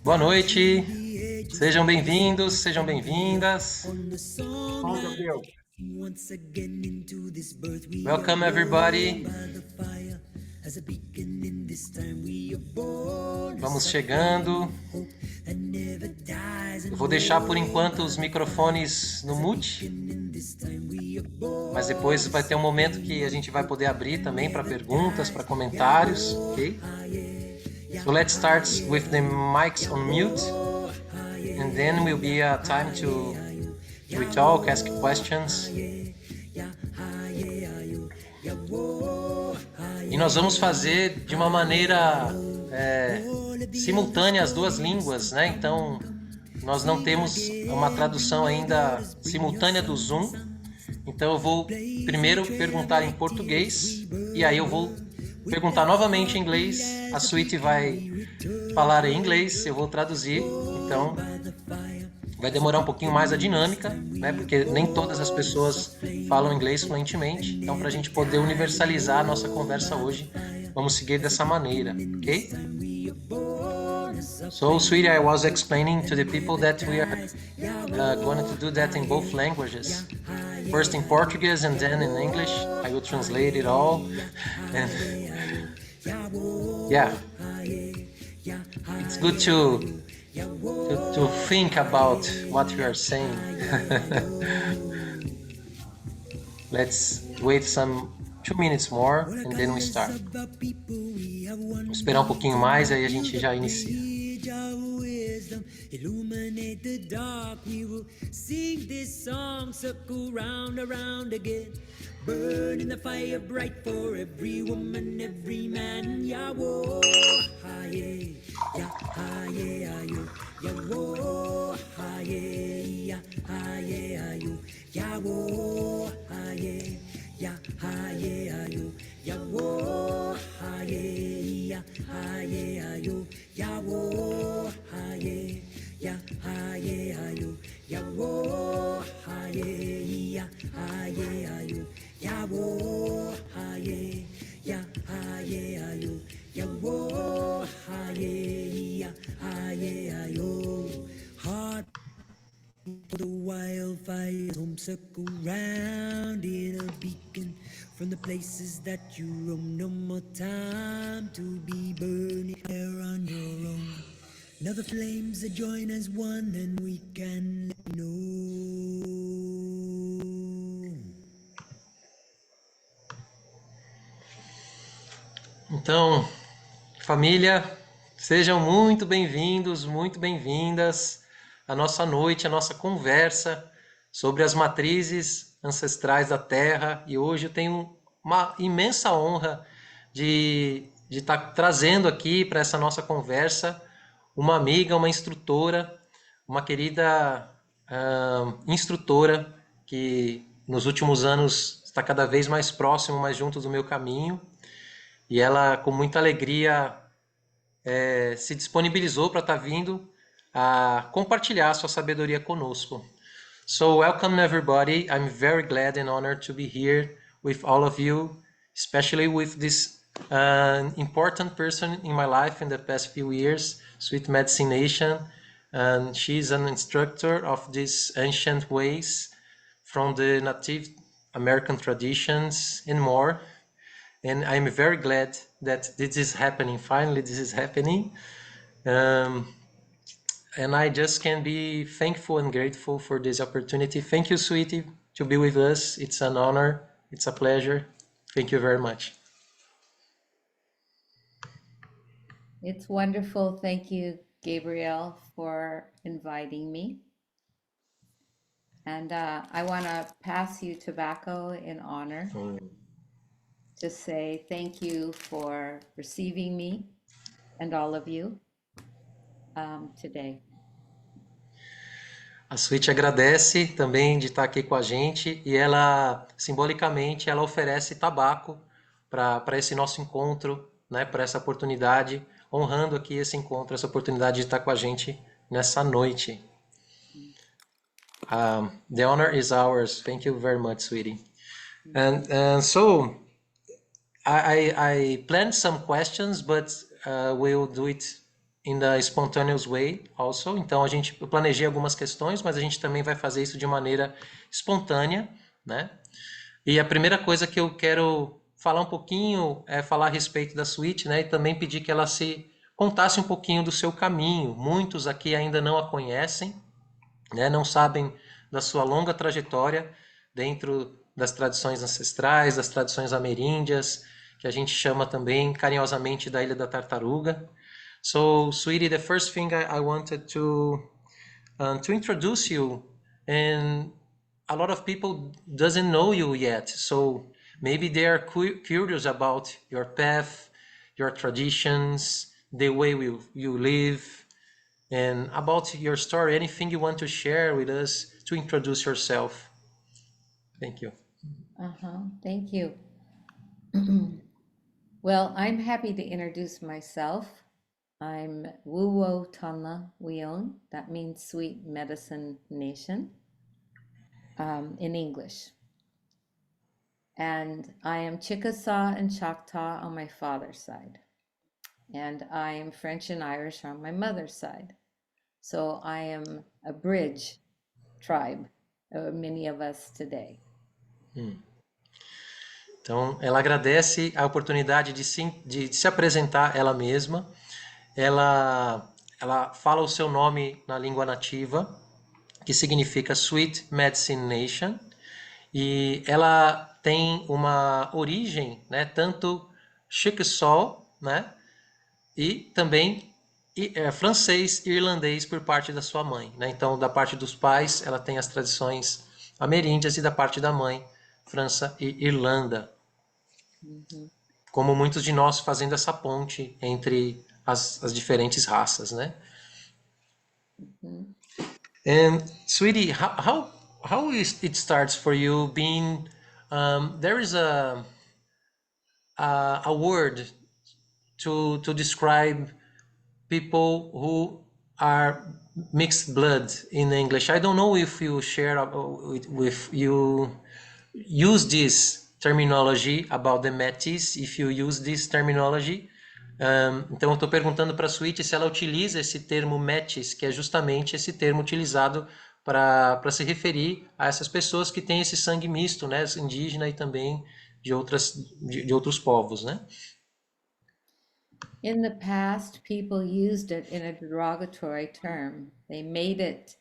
Boa noite, sejam bem-vindos, sejam bem-vindas. Fala, Gabriel. Welcome everybody. Vamos chegando. Eu vou deixar por enquanto os microfones no mute, mas depois vai ter um momento que a gente vai poder abrir também para perguntas, para comentários, ok? So let's start with the mics on mute, and then will be a time to talk, ask questions. E nós vamos fazer de uma maneira simultânea as duas línguas, né? Então, nós não temos uma tradução ainda simultânea do Zoom. Então, eu vou primeiro perguntar em português e aí eu vou perguntar novamente em inglês. A Sweetie vai falar em inglês, eu vou traduzir. Então, vai demorar um pouquinho mais a dinâmica, né? Porque nem todas as pessoas falam inglês fluentemente. Então, para a gente poder universalizar a nossa conversa hoje, vamos seguir dessa maneira, ok? So, Sweetie, I was explaining to the people that we are going to do that in both languages. First in Portuguese and then in English. I will translate it all. And yeah, it's good to think about what you are saying. Let's wait some 2 minutes more and then we start. Vamos esperar um pouquinho mais, aí a gente já inicia. Illuminate the dark, we will sing this song, circle round, around again. Burn in the fire bright for every woman, every man. Yahweh, haye, ya haye, ayo, Yahweh, haye, ya haye, ayo, Yahweh, haye, ya haye, ayo, Yahweh, haye, ya haye, ayo, Yahweh, haye, ya haye, ayo, Yahweh, haye, ya haye, ayo, Yahweh, haye, ya haye, ayo, Yahweh, haye, ya haye, ayo. Heart for the wildfires, home circle round in a beacon. From the places that you roam, no more time to be burning there on your own. Now the flames that join as one, and we can let you know. Então, família, sejam muito bem-vindos, muito bem-vindas à nossa noite, à nossa conversa sobre as matrizes ancestrais da Terra. E hoje eu tenho uma imensa honra de estar trazendo aqui para essa nossa conversa uma amiga, uma instrutora, uma querida instrutora que nos últimos anos está cada vez mais próximo, mais junto do meu caminho. E ela, com muita alegria, se disponibilizou para estar vindo a compartilhar sua sabedoria conosco. So, welcome everybody. I'm very glad and honored to be here with all of you, especially with this important person in my life in the past few years, Sweet Medicine Nation. And she's an instructor of these ancient ways from the Native American traditions and more. And I'm very glad that this is happening. Finally, this is happening. And I just can be thankful and grateful for this opportunity. Thank you, Sweetie, to be with us. It's an honor. It's a pleasure. Thank you very much. It's wonderful. Thank you, Gabriel, for inviting me. And I want to pass you tobacco in honor. To say thank you for receiving me and all of you today. A Sweet agradece também de estar aqui com a gente e ela, simbolicamente, ela oferece tabaco para esse nosso encontro, né, para essa oportunidade, honrando aqui esse encontro, essa oportunidade de estar com a gente nessa noite. The honor is ours. Thank you very much, sweetie. And so I planned some questions, but we'll do it in the spontaneous way also. Então eu planejei algumas questões, mas a gente também vai fazer isso de maneira espontânea, né? E a primeira coisa que eu quero falar um pouquinho é falar a respeito da Sweet, né? E também pedir que ela se contasse um pouquinho do seu caminho. Muitos aqui ainda não a conhecem, né? Não sabem da sua longa trajetória dentro das tradições ancestrais, das tradições ameríndias, que a gente chama também carinhosamente da Ilha da Tartaruga. So, sweetie, the first thing I wanted to introduce you, and a lot of people doesn't know you yet. So maybe they are curious about your path, your traditions, the way you live, and about your story. Anything you want to share with us to introduce yourself? Thank you. Thank you. Well, I'm happy to introduce myself. I'm Wuwo Tonla Wion. That means Sweet Medicine Nation in English. And I am Chickasaw and Choctaw on my father's side. And I am French and Irish on my mother's side. So I am a bridge tribe, many of us today. Então, ela agradece a oportunidade de se apresentar ela mesma. Ela fala o seu nome na língua nativa, que significa Sweet Medicine Nation, e ela tem uma origem, né, tanto Chickasaw, né, e também francês e irlandês por parte da sua mãe, né? Então, da parte dos pais, ela tem as tradições ameríndias e da parte da mãe, França e Irlanda. Como muitos de nós fazendo essa ponte entre as diferentes raças, né? And sweetie, how it starts for you being there is a word to describe people who are mixed blood in English. I don't know if you share with you use this terminology about the Métis, if you use this terminology. Então eu estou perguntando para a Sweet se ela utiliza esse termo Métis, que é justamente esse termo utilizado para se referir a essas pessoas que têm esse sangue misto, né, indígena e também de outros povos, né? In the past, people used it in a derogatory term. They made it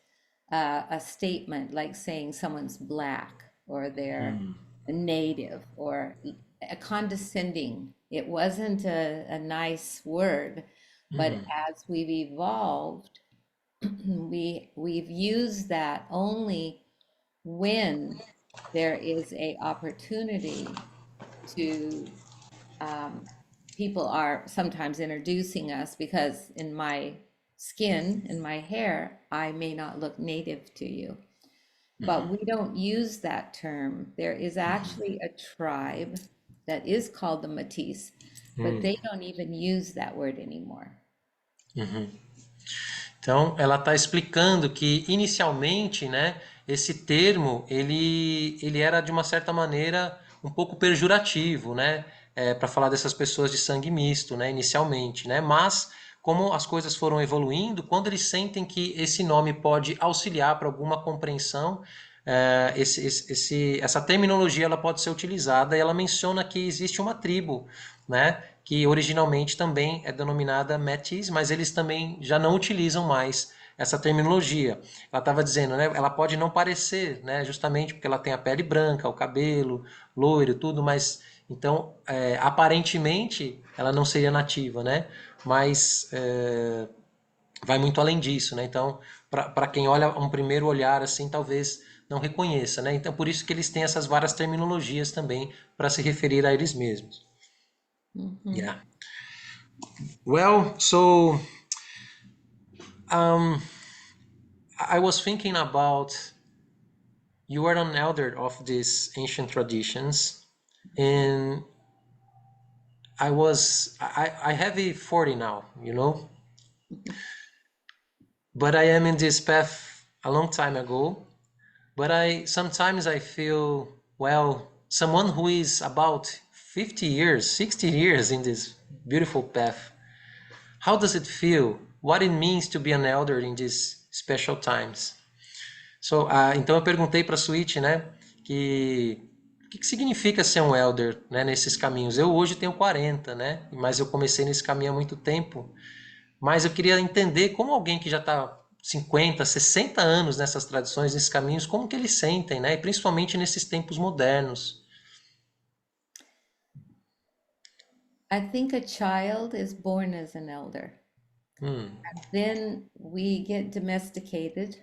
a statement like saying someone's black or they're a native or a condescending. It wasn't a nice word, but as we've evolved, we've used that only when there is a opportunity to people are sometimes introducing us because in my skin, in my hair, I may not look native to you. But we don't use that term. There is actually a tribe that is called the Métis, but they don't even use that word anymore. Então, ela está explicando que inicialmente, né, esse termo ele era de uma certa maneira um pouco pejorativo, né, para falar dessas pessoas de sangue misto, né, inicialmente, né, mas como as coisas foram evoluindo, quando eles sentem que esse nome pode auxiliar para alguma compreensão, essa terminologia ela pode ser utilizada e ela menciona que existe uma tribo, né, que originalmente também é denominada Métis, mas eles também já não utilizam mais essa terminologia. Ela estava dizendo, né, ela pode não parecer, né, justamente porque ela tem a pele branca, o cabelo loiro, tudo, mas então aparentemente ela não seria nativa, né? Mas vai muito além disso, né? Então, para quem olha um primeiro olhar assim, talvez não reconheça, né? Então, por isso que eles têm essas várias terminologias também para se referir a eles mesmos. Yeah. Well, so I was thinking about you are an elder of these ancient traditions, and I have a 40 now, you know, but I am in this path a long time ago. But sometimes I feel, well, someone who is about 50 years, 60 years in this beautiful path, how does it feel? What it means to be an elder in these special times? So, então eu perguntei para a Sweet, né, o que significa ser um elder, né, nesses caminhos. Eu hoje tenho 40, né, mas eu comecei nesse caminho há muito tempo. Mas eu queria entender como alguém que já está 50, 60 anos nessas tradições, nesses caminhos, como que eles sentem, né, e principalmente nesses tempos modernos. I think a child is born as an elder. Then we get domesticated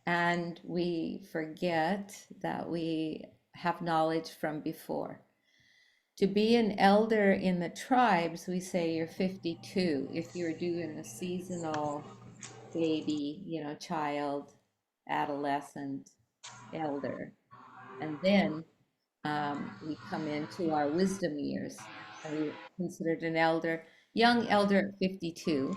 and we forget that we have knowledge from before. To be an elder in the tribes, we say you're 52. If you're doing a seasonal baby, child, adolescent, elder. And then we come into our wisdom years and we're considered an elder, young elder at 52.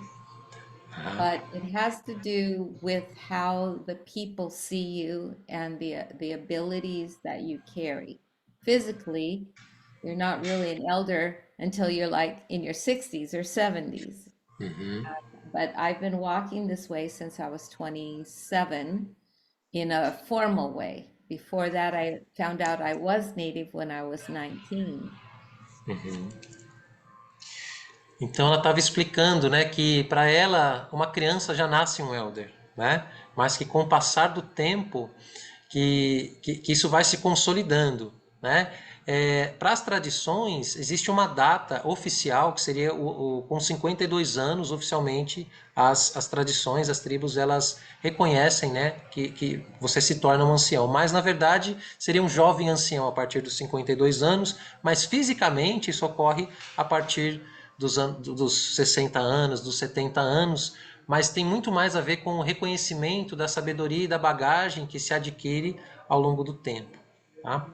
But it has to do with how the people see you and the abilities that you carry. Physically, you're not really an elder until you're like in your 60s or 70s. But I've been walking this way since I was 27 in a formal way. Before that, I found out I was Native when I was 19. Então ela estava explicando, né, que para ela uma criança já nasce um elder, né? Mas que com o passar do tempo que isso vai se consolidando, né? Para as tradições existe uma data oficial que seria com 52 anos oficialmente as tradições, as tribos elas reconhecem, né, que você se torna um ancião, mas na verdade seria um jovem ancião a partir dos 52 anos, mas fisicamente isso ocorre a partir dos 60 anos, dos 70 anos, mas tem muito mais a ver com o reconhecimento da sabedoria e da bagagem que se adquire ao longo do tempo. Tá?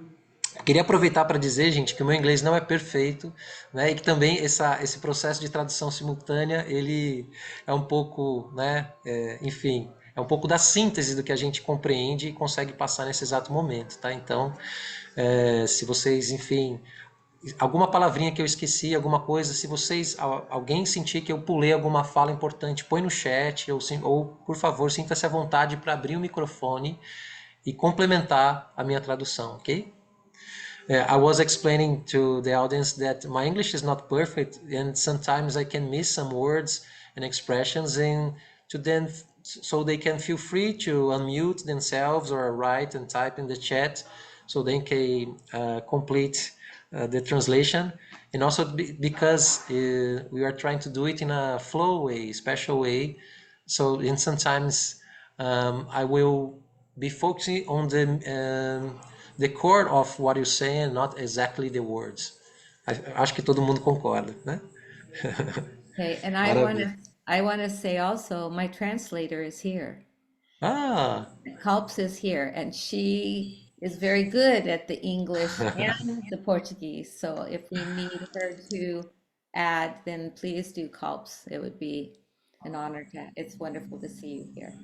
Queria aproveitar para dizer, gente, que o meu inglês não é perfeito, né, e que também esse processo de tradução simultânea, ele é um pouco, né, enfim, é um pouco da síntese do que a gente compreende e consegue passar nesse exato momento, tá? Então, se vocês, enfim, alguma palavrinha que eu esqueci, alguma coisa, se vocês, alguém sentir que eu pulei alguma fala importante, põe no chat, ou por favor, sinta-se à vontade para abrir o microfone e complementar a minha tradução, ok? I was explaining to the audience that my English is not perfect and sometimes I can miss some words and expressions, and so they can feel free to unmute themselves or write and type in the chat so they can complete the translation. And also because we are trying to do it in a flow way, special way. So and sometimes I will be focusing on the core of what you say and not exactly the words. Acho que todo mundo concorda, né? Okay, and I want to say also, my translator is here. Ah, Kalps is here, and she is very good at the English and the Portuguese. So if we need her to add, then please do, Kalps. It would be an honor it's wonderful to see you here.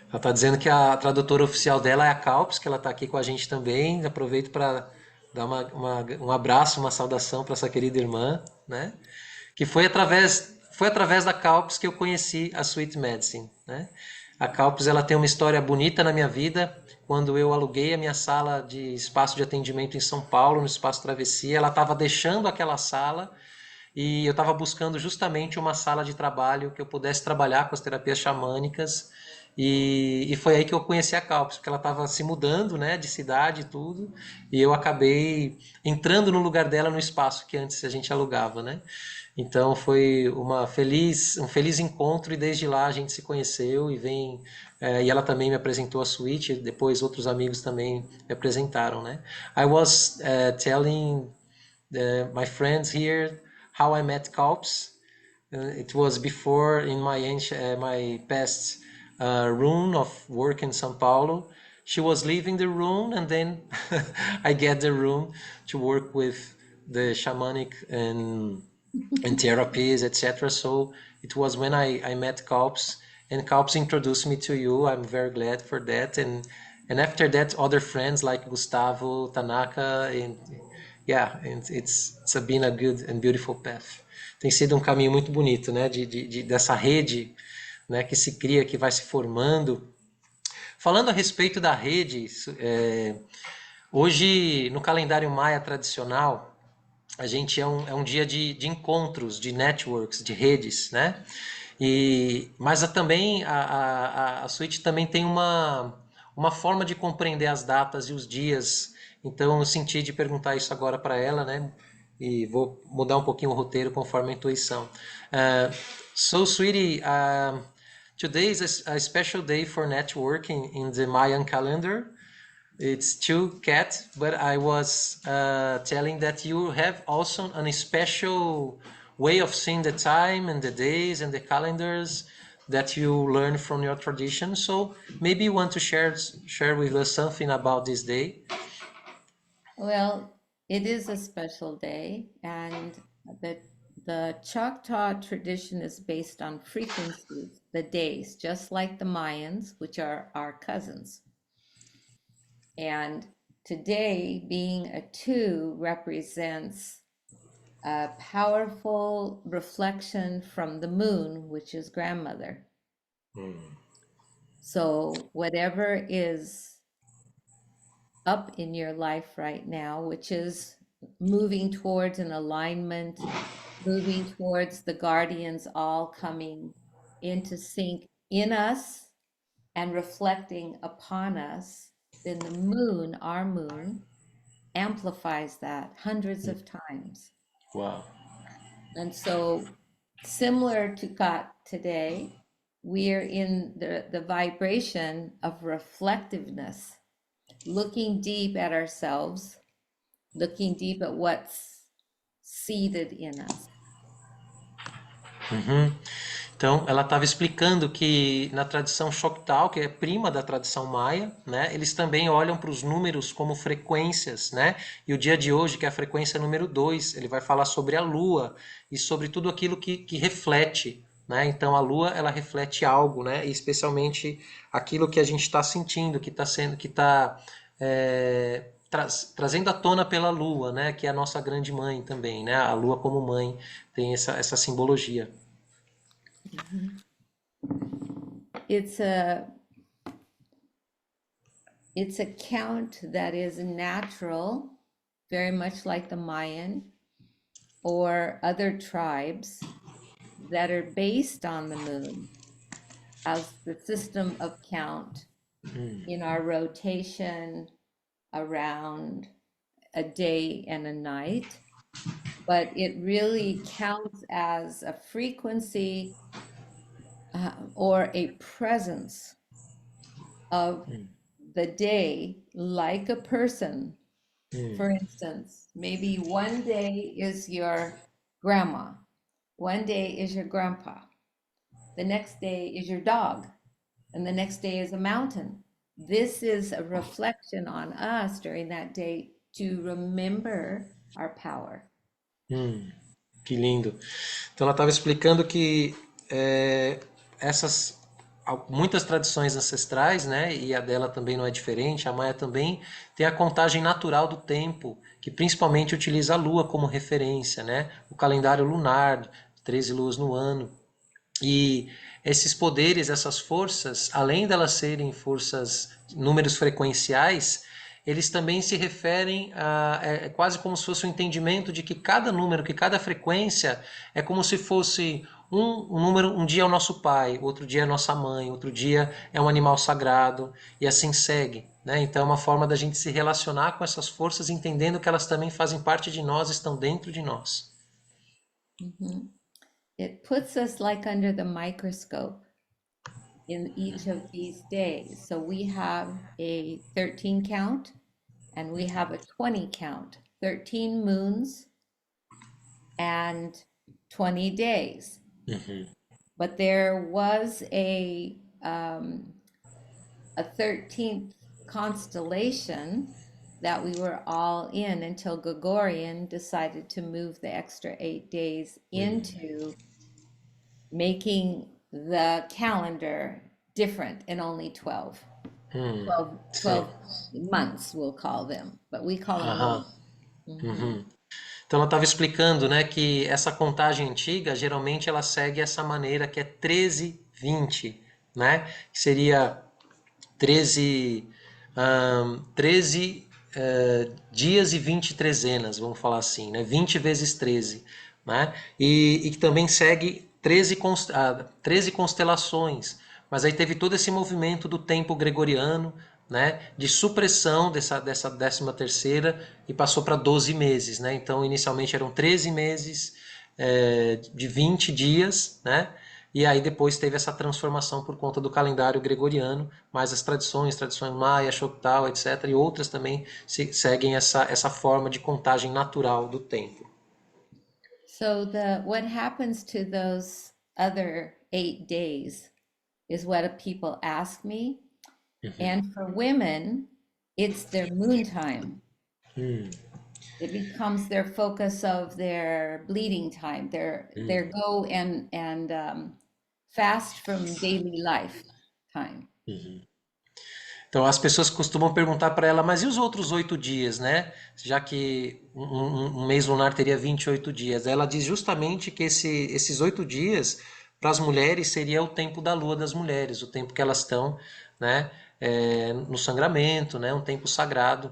ela está dizendo que a tradutora oficial dela é a Kalps, que ela está aqui com a gente também. Aproveito para dar um abraço, uma saudação para essa querida irmã, né? Que foi através da Kalps que eu conheci a Sweet Medicine, né? A Kalps, ela tem uma história bonita na minha vida. Quando eu aluguei a minha sala de espaço de atendimento em São Paulo, no Espaço Travessia, ela estava deixando aquela sala e eu estava buscando justamente uma sala de trabalho que eu pudesse trabalhar com as terapias xamânicas. E foi aí que eu conheci a Kalps, porque ela estava se mudando, né, de cidade e tudo, e eu acabei entrando no lugar dela no espaço que antes a gente alugava, né? Então foi um feliz encontro, e desde lá a gente se conheceu e ela também me apresentou a Sweet, depois outros amigos também me apresentaram, né? I was telling my friends here how I met Kalps. It was before in my past room of work in São Paulo. She was leaving the room, and then I get the room to work with the shamanic and therapies, etc. So it was when I met Kalps, and Kalps introduced me to you. I'm very glad for that, and And after that, other friends like Gustavo, Tanaka, and yeah, and it's been a good and beautiful path. Tem sido um caminho muito bonito, né? Dessa rede, né? Que se cria, que vai se formando. Falando a respeito da rede, hoje no calendário maia tradicional, a gente é um dia de encontros, de networks, de redes, né? Mas também a Switch também tem uma forma de compreender as datas e os dias. Então eu senti de perguntar isso agora para ela, né? E vou mudar um pouquinho o roteiro conforme a intuição. So, sweetie, today is a special day for networking in the Mayan calendar. It's too cat, but I was telling that you have also a special way of seeing the time and the days and the calendars that you learn from your tradition. So maybe you want to share with us something about this day. Well, it is a special day, and the Choctaw tradition is based on frequencies, the days, just like the Mayans, which are our cousins. And today, being a 2 represents a powerful reflection from the moon, which is grandmother. So whatever is up in your life right now, which is moving towards an alignment, moving towards the guardians all coming into sync in us and reflecting upon us, then the moon, our moon, amplifies that hundreds of times. Wow. And so, similar to Kat today, we're in the vibration of reflectiveness, looking deep at ourselves, looking deep at what's seated in us. Então, ela estava explicando que na tradição Choctaw, que é prima da tradição maia, né, eles também olham para os números como frequências, né? E o dia de hoje, que é a frequência número 2, ele vai falar sobre a lua e sobre tudo aquilo que reflete, né? Então, a lua, ela reflete algo, né? E especialmente aquilo que a gente está sentindo, que está trazendo à tona pela lua, né? Que é a nossa grande mãe também, né? A lua como mãe tem essa simbologia. It's a count that is natural, very much like the Mayan or other tribes that are based on the moon as the system of count in our rotation around a day and a night. But it really counts as a frequency or a presence of the day, like a person. For instance, maybe one day is your grandma, one day is your grandpa, the next day is your dog, and the next day is a mountain. This is a reflection on us during that day to remember our power. Que lindo. Então ela estava explicando que muitas tradições ancestrais, né, e a dela também não é diferente, a Maia também tem a contagem natural do tempo, que principalmente utiliza a lua como referência, né, o calendário lunar, 13 luas no ano. E esses poderes, essas forças, além delas serem forças, números frequenciais, eles também se referem é quase como se fosse um entendimento de que cada número, que cada frequência é como se fosse um número, um dia é o nosso pai, outro dia é a nossa mãe, outro dia é um animal sagrado, e assim segue, né? Então é uma forma da gente se relacionar com essas forças, entendendo que elas também fazem parte de nós, estão dentro de nós. It puts us like under the microscope in each of these days. So we have a 13 count and we have a 20 count, 13 moons and 20 days. But there was a 13th constellation that we were all in until Gregorian decided to move the extra 8 days into making the calendar different in only 12. 12 months, we'll call them, but we call them Aham. lunas. Mhm. Então ela estava explicando, né, que essa contagem antiga, geralmente ela segue essa maneira que é 13-20, né? Que seria 13, 13 dias e 20 trezenas, vamos falar assim, né? 20 vezes 13, né? E que também segue 13 constelações, mas aí teve todo esse movimento do tempo gregoriano, né, de supressão dessa 13ª e passou para 12 meses, né? Então inicialmente eram 13 meses de 20 dias, né? E aí depois teve essa transformação por conta do calendário gregoriano, mas as tradições maia, Choctaw, etc., e outras também seguem essa forma de contagem natural do tempo. So what happens to those other 8 days is what people ask me. And for women, it's their moon time. It becomes their focus of their bleeding time, their go and fast from daily life time. Então as pessoas costumam perguntar para ela, mas e os outros 8 dias, né? Já que um mês lunar teria 28 dias. Ela diz justamente que esses 8 dias, para as mulheres, seria o tempo da lua das mulheres, o tempo que elas estão, né, no sangramento, né, um tempo sagrado,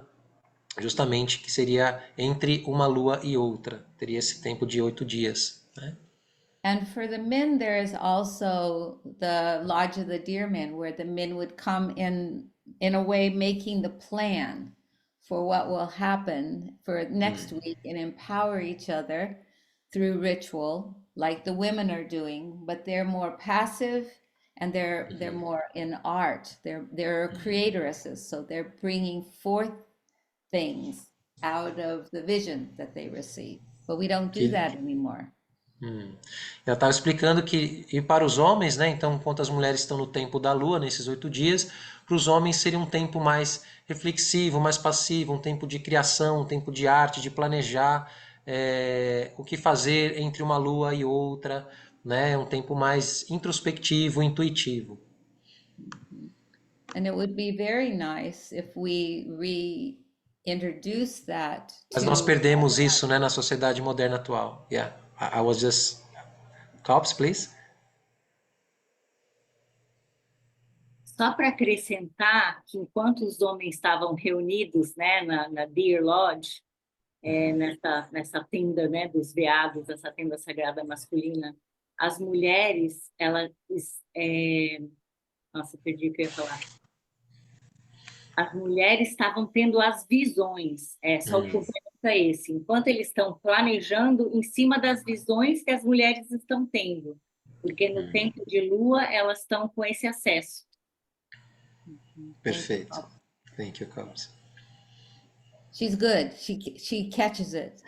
justamente que seria entre uma lua e outra. Teria esse tempo de 8 dias, né? And for the men, there is also the Lodge of the Deer Men, where the men would come in a way, making the plan for what will happen for next week and empower each other through ritual, like the women are doing, but they're more passive and they're more in art. They're creatoresses, so they're bringing forth things out of the vision that they receive. But we don't do Que that anymore. Ela estava explicando que, e para os homens, né, então, enquanto as mulheres estão no tempo da lua, nesses 8 dias, para os homens seria um tempo mais reflexivo, mais passivo, um tempo de criação, um tempo de arte, de planejar o que fazer entre uma lua e outra, né, um tempo mais introspectivo, intuitivo. And it would be very nice if we reintroduce that Mas nós to. perdemos isso, né, na sociedade moderna atual. Yeah, I was just... Cops, please. Só para acrescentar que enquanto os homens estavam reunidos, né, na Deer Lodge, nessa tenda, né, dos veados, essa tenda sagrada masculina, as mulheres, nossa, perdi o que eu ia falar. As mulheres estavam tendo as visões, só o complemento é esse, enquanto eles estão planejando em cima das visões que as mulheres estão tendo, porque no tempo de lua elas estão com esse acesso. Perfeito. Thank you, Cops. She's good. She catches it.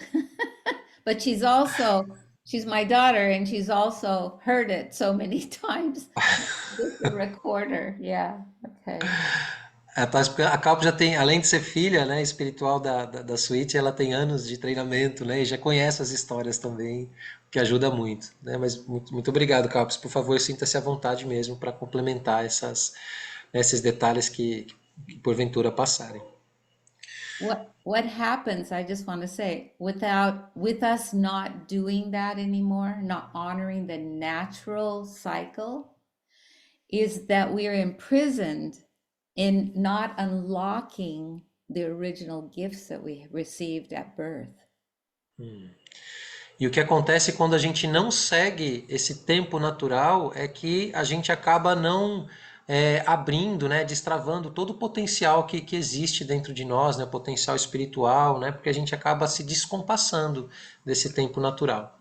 But she's my daughter, and she's also heard it so many times with the recorder. Yeah. Okay. A Calp já tem, além de ser filha, né, espiritual da Suíte, ela tem anos de treinamento, né, e já conhece as histórias também, o que ajuda muito, né, mas muito obrigado, Calps, por favor, sinta-se à vontade mesmo para complementar esses detalhes que porventura passarem. What happens, I just want to say, with us not doing that anymore, not honoring the natural cycle, is that we are imprisoned in not unlocking the original gifts that we received at birth. E o que acontece quando a gente não segue esse tempo natural é que a gente acaba não abrindo, né, destravando todo o potencial que existe dentro de nós, né, o potencial espiritual, né, porque a gente acaba se descompassando desse tempo natural.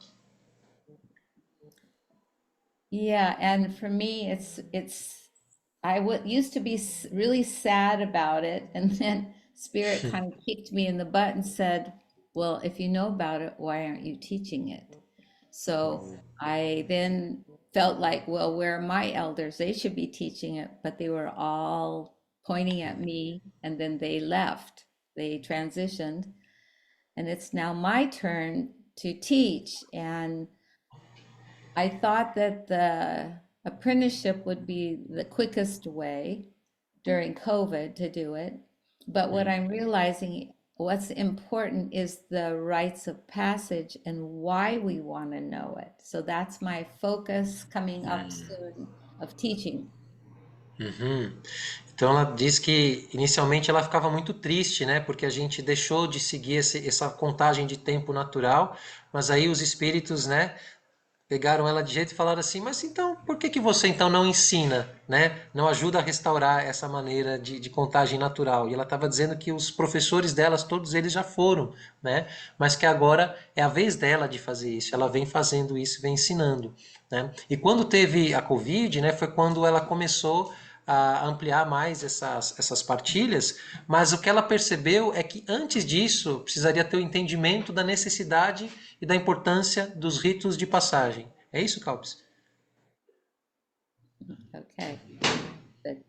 Yeah, and for me, used to be really sad about it, and then Spirit kind of kicked me in the butt and said, well, if you know about it, why aren't you teaching it? So I then felt like, well, where are my elders? They should be teaching it, but they were all pointing at me, and then they left. They transitioned, and it's now my turn to teach. And I thought that the apprenticeship would be the quickest way during COVID to do it. But what I'm realizing, what's important is the rites of passage and why we want to know it. So that's my focus coming up soon of teaching. Uhum. Então ela diz que inicialmente ela ficava muito triste, né? Porque a gente deixou de seguir essa contagem de tempo natural, mas aí os espíritos, né, pegaram ela de jeito e falaram assim, mas então por que que você então não ensina, né? Não ajuda a restaurar essa maneira de contagem natural? E ela estava dizendo que os professores delas, todos eles já foram, né? Mas que agora é a vez dela de fazer isso. Ela vem fazendo isso, vem ensinando, né? E quando teve a Covid, né, foi quando ela começou a ampliar mais essas partilhas, mas o que ela percebeu é que antes disso precisaria ter o entendimento da necessidade e da importância dos ritos de passagem. É isso, Calpis? Okay. Good.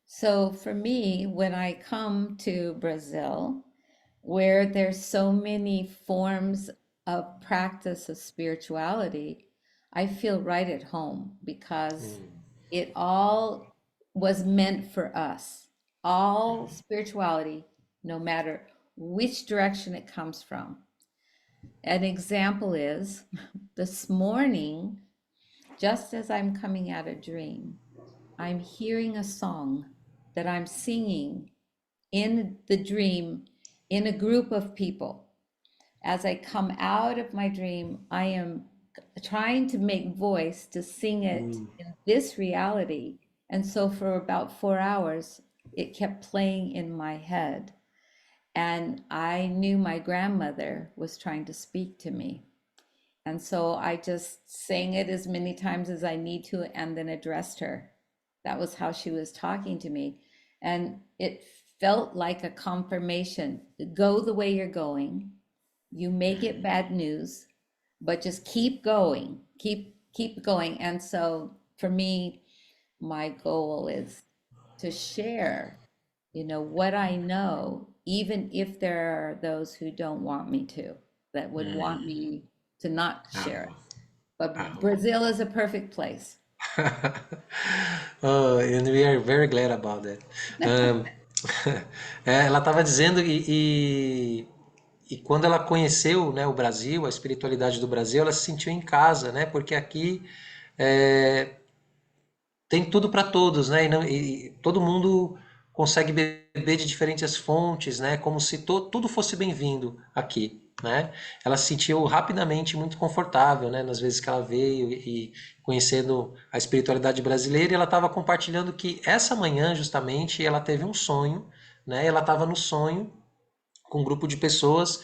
So for me, when I come to Brazil, where there's so many forms of practice of spirituality, I feel right at home because it all was meant for us. All spirituality, no matter which direction it comes from. An example is this morning, just as I'm coming out of a dream, I'm hearing a song that I'm singing in the dream in a group of people. As I come out of my dream, I am trying to make voice to sing it in this reality. And so for about 4 hours, it kept playing in my head. And I knew my grandmother was trying to speak to me. And so I just sang it as many times as I need to and then addressed her. That was how she was talking to me. And it felt like a confirmation. Go the way you're going. You may get bad news, but just keep going. Keep going. And so for me, my goal is to share, what I know, even if there are those who don't want me to, that would want me to not share it. But Brazil is a perfect place. Oh, and we are very glad about that. Ela estava dizendo e quando ela conheceu, né, o Brasil, a espiritualidade do Brasil, ela se sentiu em casa, né? Porque aqui tem tudo para todos, né? E todo mundo consegue beber de diferentes fontes, né? Como se tudo fosse bem-vindo aqui, né? Ela se sentiu rapidamente muito confortável, né? Nas vezes que ela veio e conhecendo a espiritualidade brasileira, e ela estava compartilhando que essa manhã, justamente, ela teve um sonho, né? Ela estava no sonho com um grupo de pessoas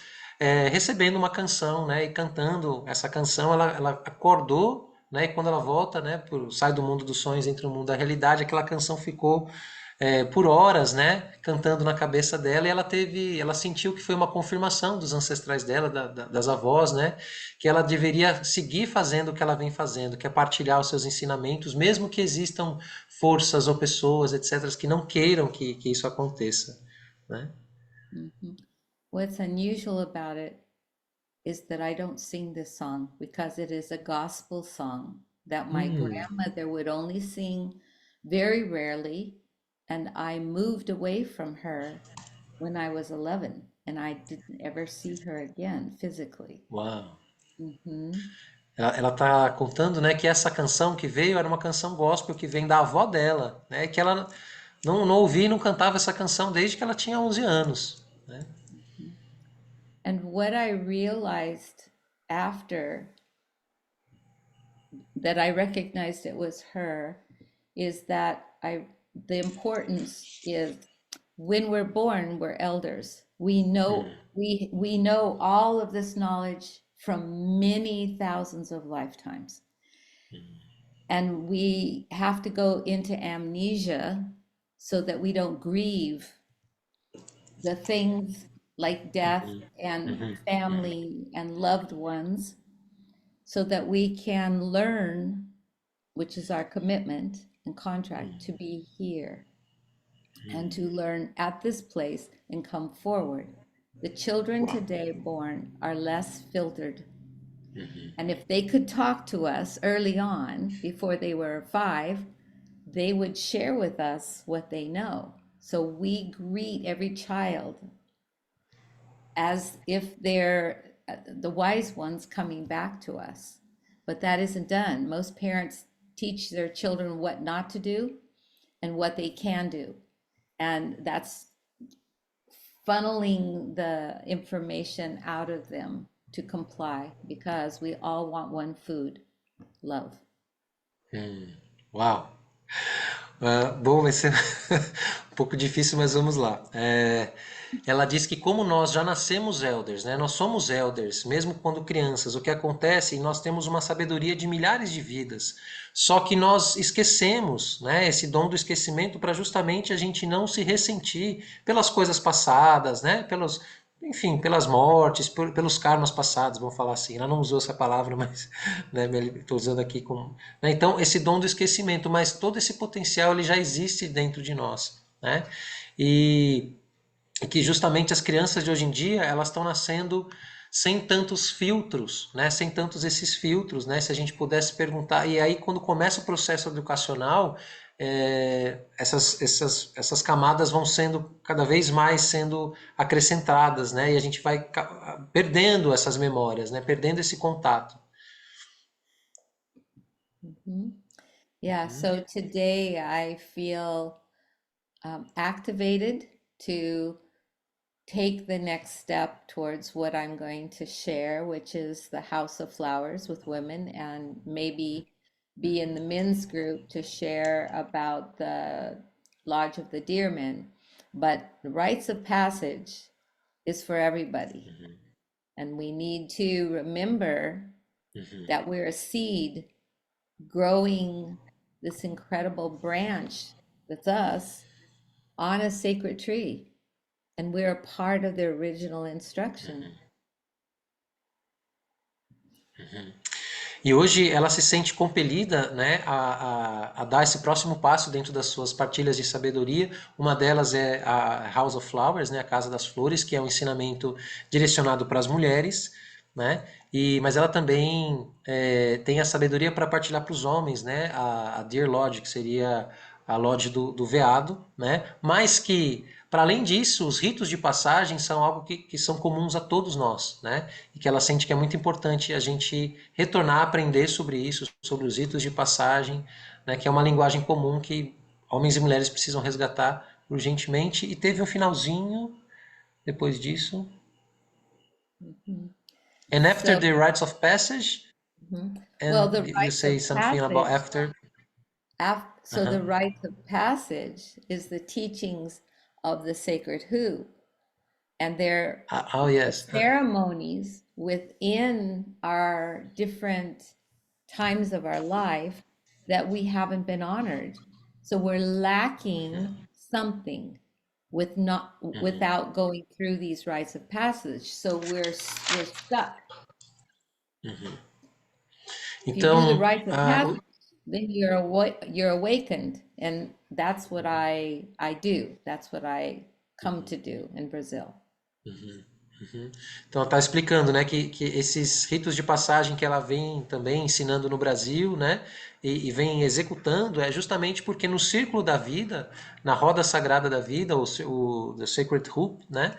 recebendo uma canção, né? E cantando essa canção, ela acordou, né? E quando ela volta, né? Sai do mundo dos sonhos, entra no mundo da realidade, aquela canção ficou por horas, né, cantando na cabeça dela, e ela sentiu que foi uma confirmação dos ancestrais dela, das avós, né, que ela deveria seguir fazendo o que ela vem fazendo, que é partilhar os seus ensinamentos, mesmo que existam forças ou pessoas, etc., que não queiram que isso aconteça, né? What's unusual about it is that I don't sing this song because it is a gospel song that my grandmother would only sing very rarely. And I moved away from her when I was 11, and I didn't ever see her again physically. Uau! Uhum. Ela tá contando, né, que essa canção que veio era uma canção gospel que vem da avó dela, né, que ela não ouvia e não cantava essa canção desde que ela tinha 11 anos, né? And what I realized after that I recognized it was her is that the importance is when we're born, we're elders. We know we know all of this knowledge from many thousands of lifetimes. And we have to go into amnesia so that we don't grieve the things like death and family and loved ones, so that we can learn, which is our commitment and contract, to be here and to learn at this place and come forward. The children today born are less filtered. And if they could talk to us early on, before they were 5, they would share with us what they know. So we greet every child as if they're the wise ones coming back to us. But that isn't done. Most parents teach their children what not to do and what they can do. And that's funneling the information out of them to comply because we all want one food, love. Uau! Bom, vai ser um pouco difícil, mas vamos lá. Ela diz que como nós já nascemos elders, né? Nós somos elders, mesmo quando crianças. O que acontece? Nós temos uma sabedoria de milhares de vidas. Só que nós esquecemos, né? Esse dom do esquecimento para justamente a gente não se ressentir pelas coisas passadas, né? Enfim, pelas mortes, pelos karmas passados, vamos falar assim. Ela não usou essa palavra, mas né, estou usando aqui como. Né? Então, esse dom do esquecimento, mas todo esse potencial ele já existe dentro de nós, né? E que justamente as crianças de hoje em dia elas estão nascendo sem tantos filtros, né? Sem tantos esses filtros, né? Se a gente pudesse perguntar, e aí quando começa o processo educacional, essas camadas vão sendo cada vez mais sendo acrescentadas, né? E a gente vai perdendo essas memórias, né? Perdendo esse contato. Yeah, so today I feel activated to take the next step towards what I'm going to share, which is the House of Flowers with women, and maybe be in the men's group to share about the Lodge of the Deermen. But the rites of passage is for everybody. And we need to remember that we're a seed growing this incredible branch that's us on a sacred tree. And we're a part of the original instruction. E hoje ela se sente compelida, né, a dar esse próximo passo dentro das suas partilhas de sabedoria. Uma delas é a House of Flowers, né, a Casa das Flores, que é um ensinamento direcionado para as mulheres, né? Mas ela também tem a sabedoria para partilhar para os homens, né? A Deer Lodge, que seria a Lodge do veado, né? Mas que para além disso, os ritos de passagem são algo que são comuns a todos nós, né? E que ela sente que é muito importante a gente retornar a aprender sobre isso, sobre os ritos de passagem, né? Que é uma linguagem comum que homens e mulheres precisam resgatar urgentemente. E teve um finalzinho depois disso. And after the rites of passage, and Well, the you rites say of something about passage, after. so the rites of passage is the teachings of the sacred who, and they're Oh yes. ceremonies within our different times of our life that we haven't been honored. So we're lacking something without going through these rites of passage. So we're stuck. If you do the Então, rites of passage, then you're awakened, and that's what I do. That's what I come to do in Brazil. Então, ela está explicando, né, que esses ritos de passagem que ela vem também ensinando no Brasil, né, e vem executando, é justamente porque no círculo da vida, na roda sagrada da vida, o The Sacred Hoop, né,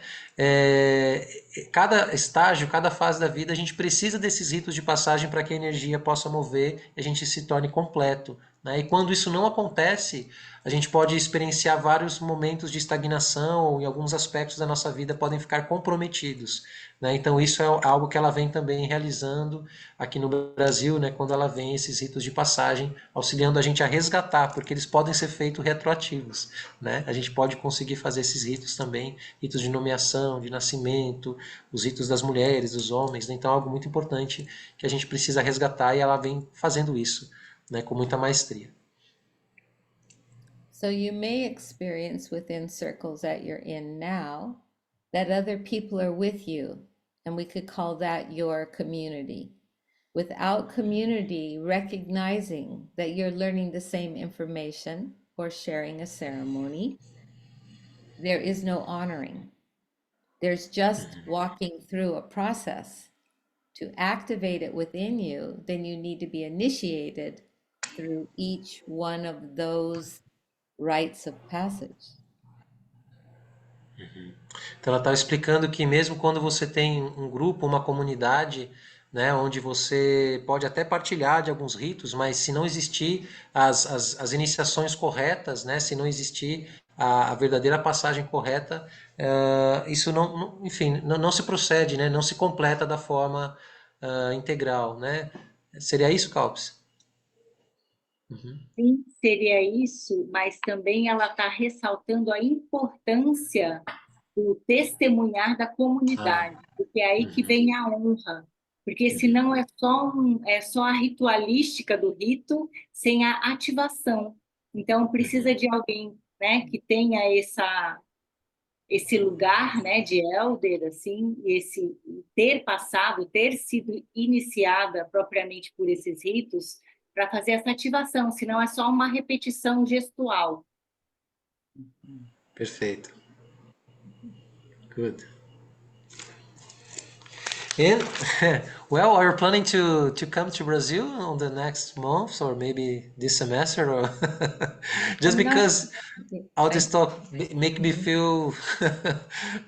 cada estágio, cada fase da vida, a gente precisa desses ritos de passagem para que a energia possa mover e a gente se torne completo, né, e quando isso não acontece, a gente pode experienciar vários momentos de estagnação ou em alguns aspectos da nossa vida podem ficar comprometidos, né? Então isso é algo que ela vem também realizando aqui no Brasil, né? Quando ela vem esses ritos de passagem, auxiliando a gente a resgatar, porque eles podem ser feitos retroativos, né? A gente pode conseguir fazer esses ritos também, ritos de nomeação, de nascimento, os ritos das mulheres, dos homens, né? Então é algo muito importante que a gente precisa resgatar e ela vem fazendo isso, né? Com muita maestria. So you may experience within circles that you're in now that other people are with you, and we could call that your community. Without community recognizing that you're learning the same information or sharing a ceremony, there is no honoring. There's just walking through a process. To activate it within you, then you need to be initiated through each one of those rites of passage. Então ela estava explicando que mesmo quando você tem um grupo, uma comunidade, né, onde você pode até partilhar de alguns ritos, mas se não existir as iniciações corretas, né, se não existir a verdadeira passagem correta, isso enfim, não se procede, né, não se completa da forma integral, né? Seria isso, Calpis? Sim, seria isso, mas também ela está ressaltando a importância do testemunhar da comunidade, porque é aí que vem a honra, porque senão é só a ritualística do rito sem a ativação. Então precisa de alguém, né, que tenha esse lugar, né, de elder, assim, esse ter sido iniciada propriamente por esses ritos para fazer essa ativação, senão é só uma repetição gestual. Perfeito. Good. And well, are you planning to come to Brazil on the next month or maybe this semester or just because all this talk make me feel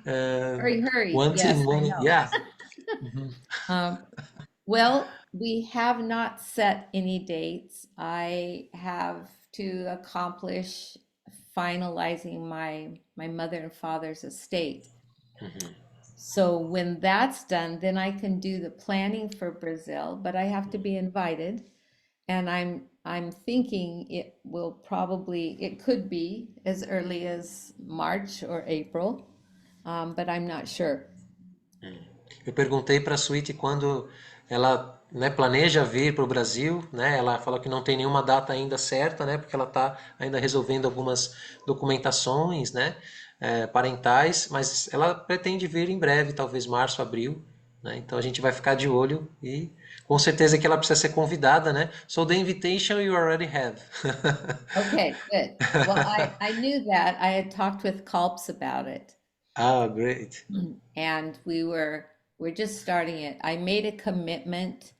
Hurry, wanting yes, I one, know. yeah. Well, we have not set any dates. I have to accomplish finalizing my mother and father's estate. So when that's done, then I can do the planning for Brazil, but I have to be invited. And I'm thinking it could be as early as March or April, but I'm not sure. Eu perguntei para a Suíte quando ela, né, planeja vir para o Brasil, né? Ela falou que não tem nenhuma data ainda certa, né? Porque ela está ainda resolvendo algumas documentações, né? Parentais, mas ela pretende vir em breve, talvez março, abril, né? Então a gente vai ficar de olho e com certeza que ela precisa ser convidada, né? So the invitation you already have. Okay, good. Well, I knew that. I had talked with Kalps about it, Ah, great. and we're just starting it. I made a commitment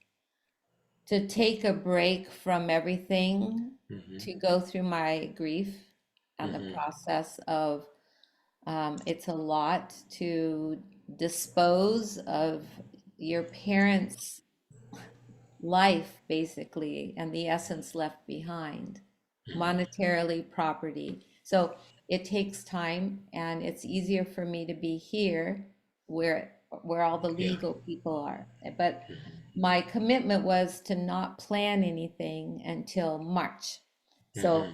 to take a break from everything to go through my grief and the process of it's a lot to dispose of your parents' life, basically, and the essence left behind, monetarily, property. So it takes time, and it's easier for me to be here where all the legal people are. But my commitment was to not plan anything until March. So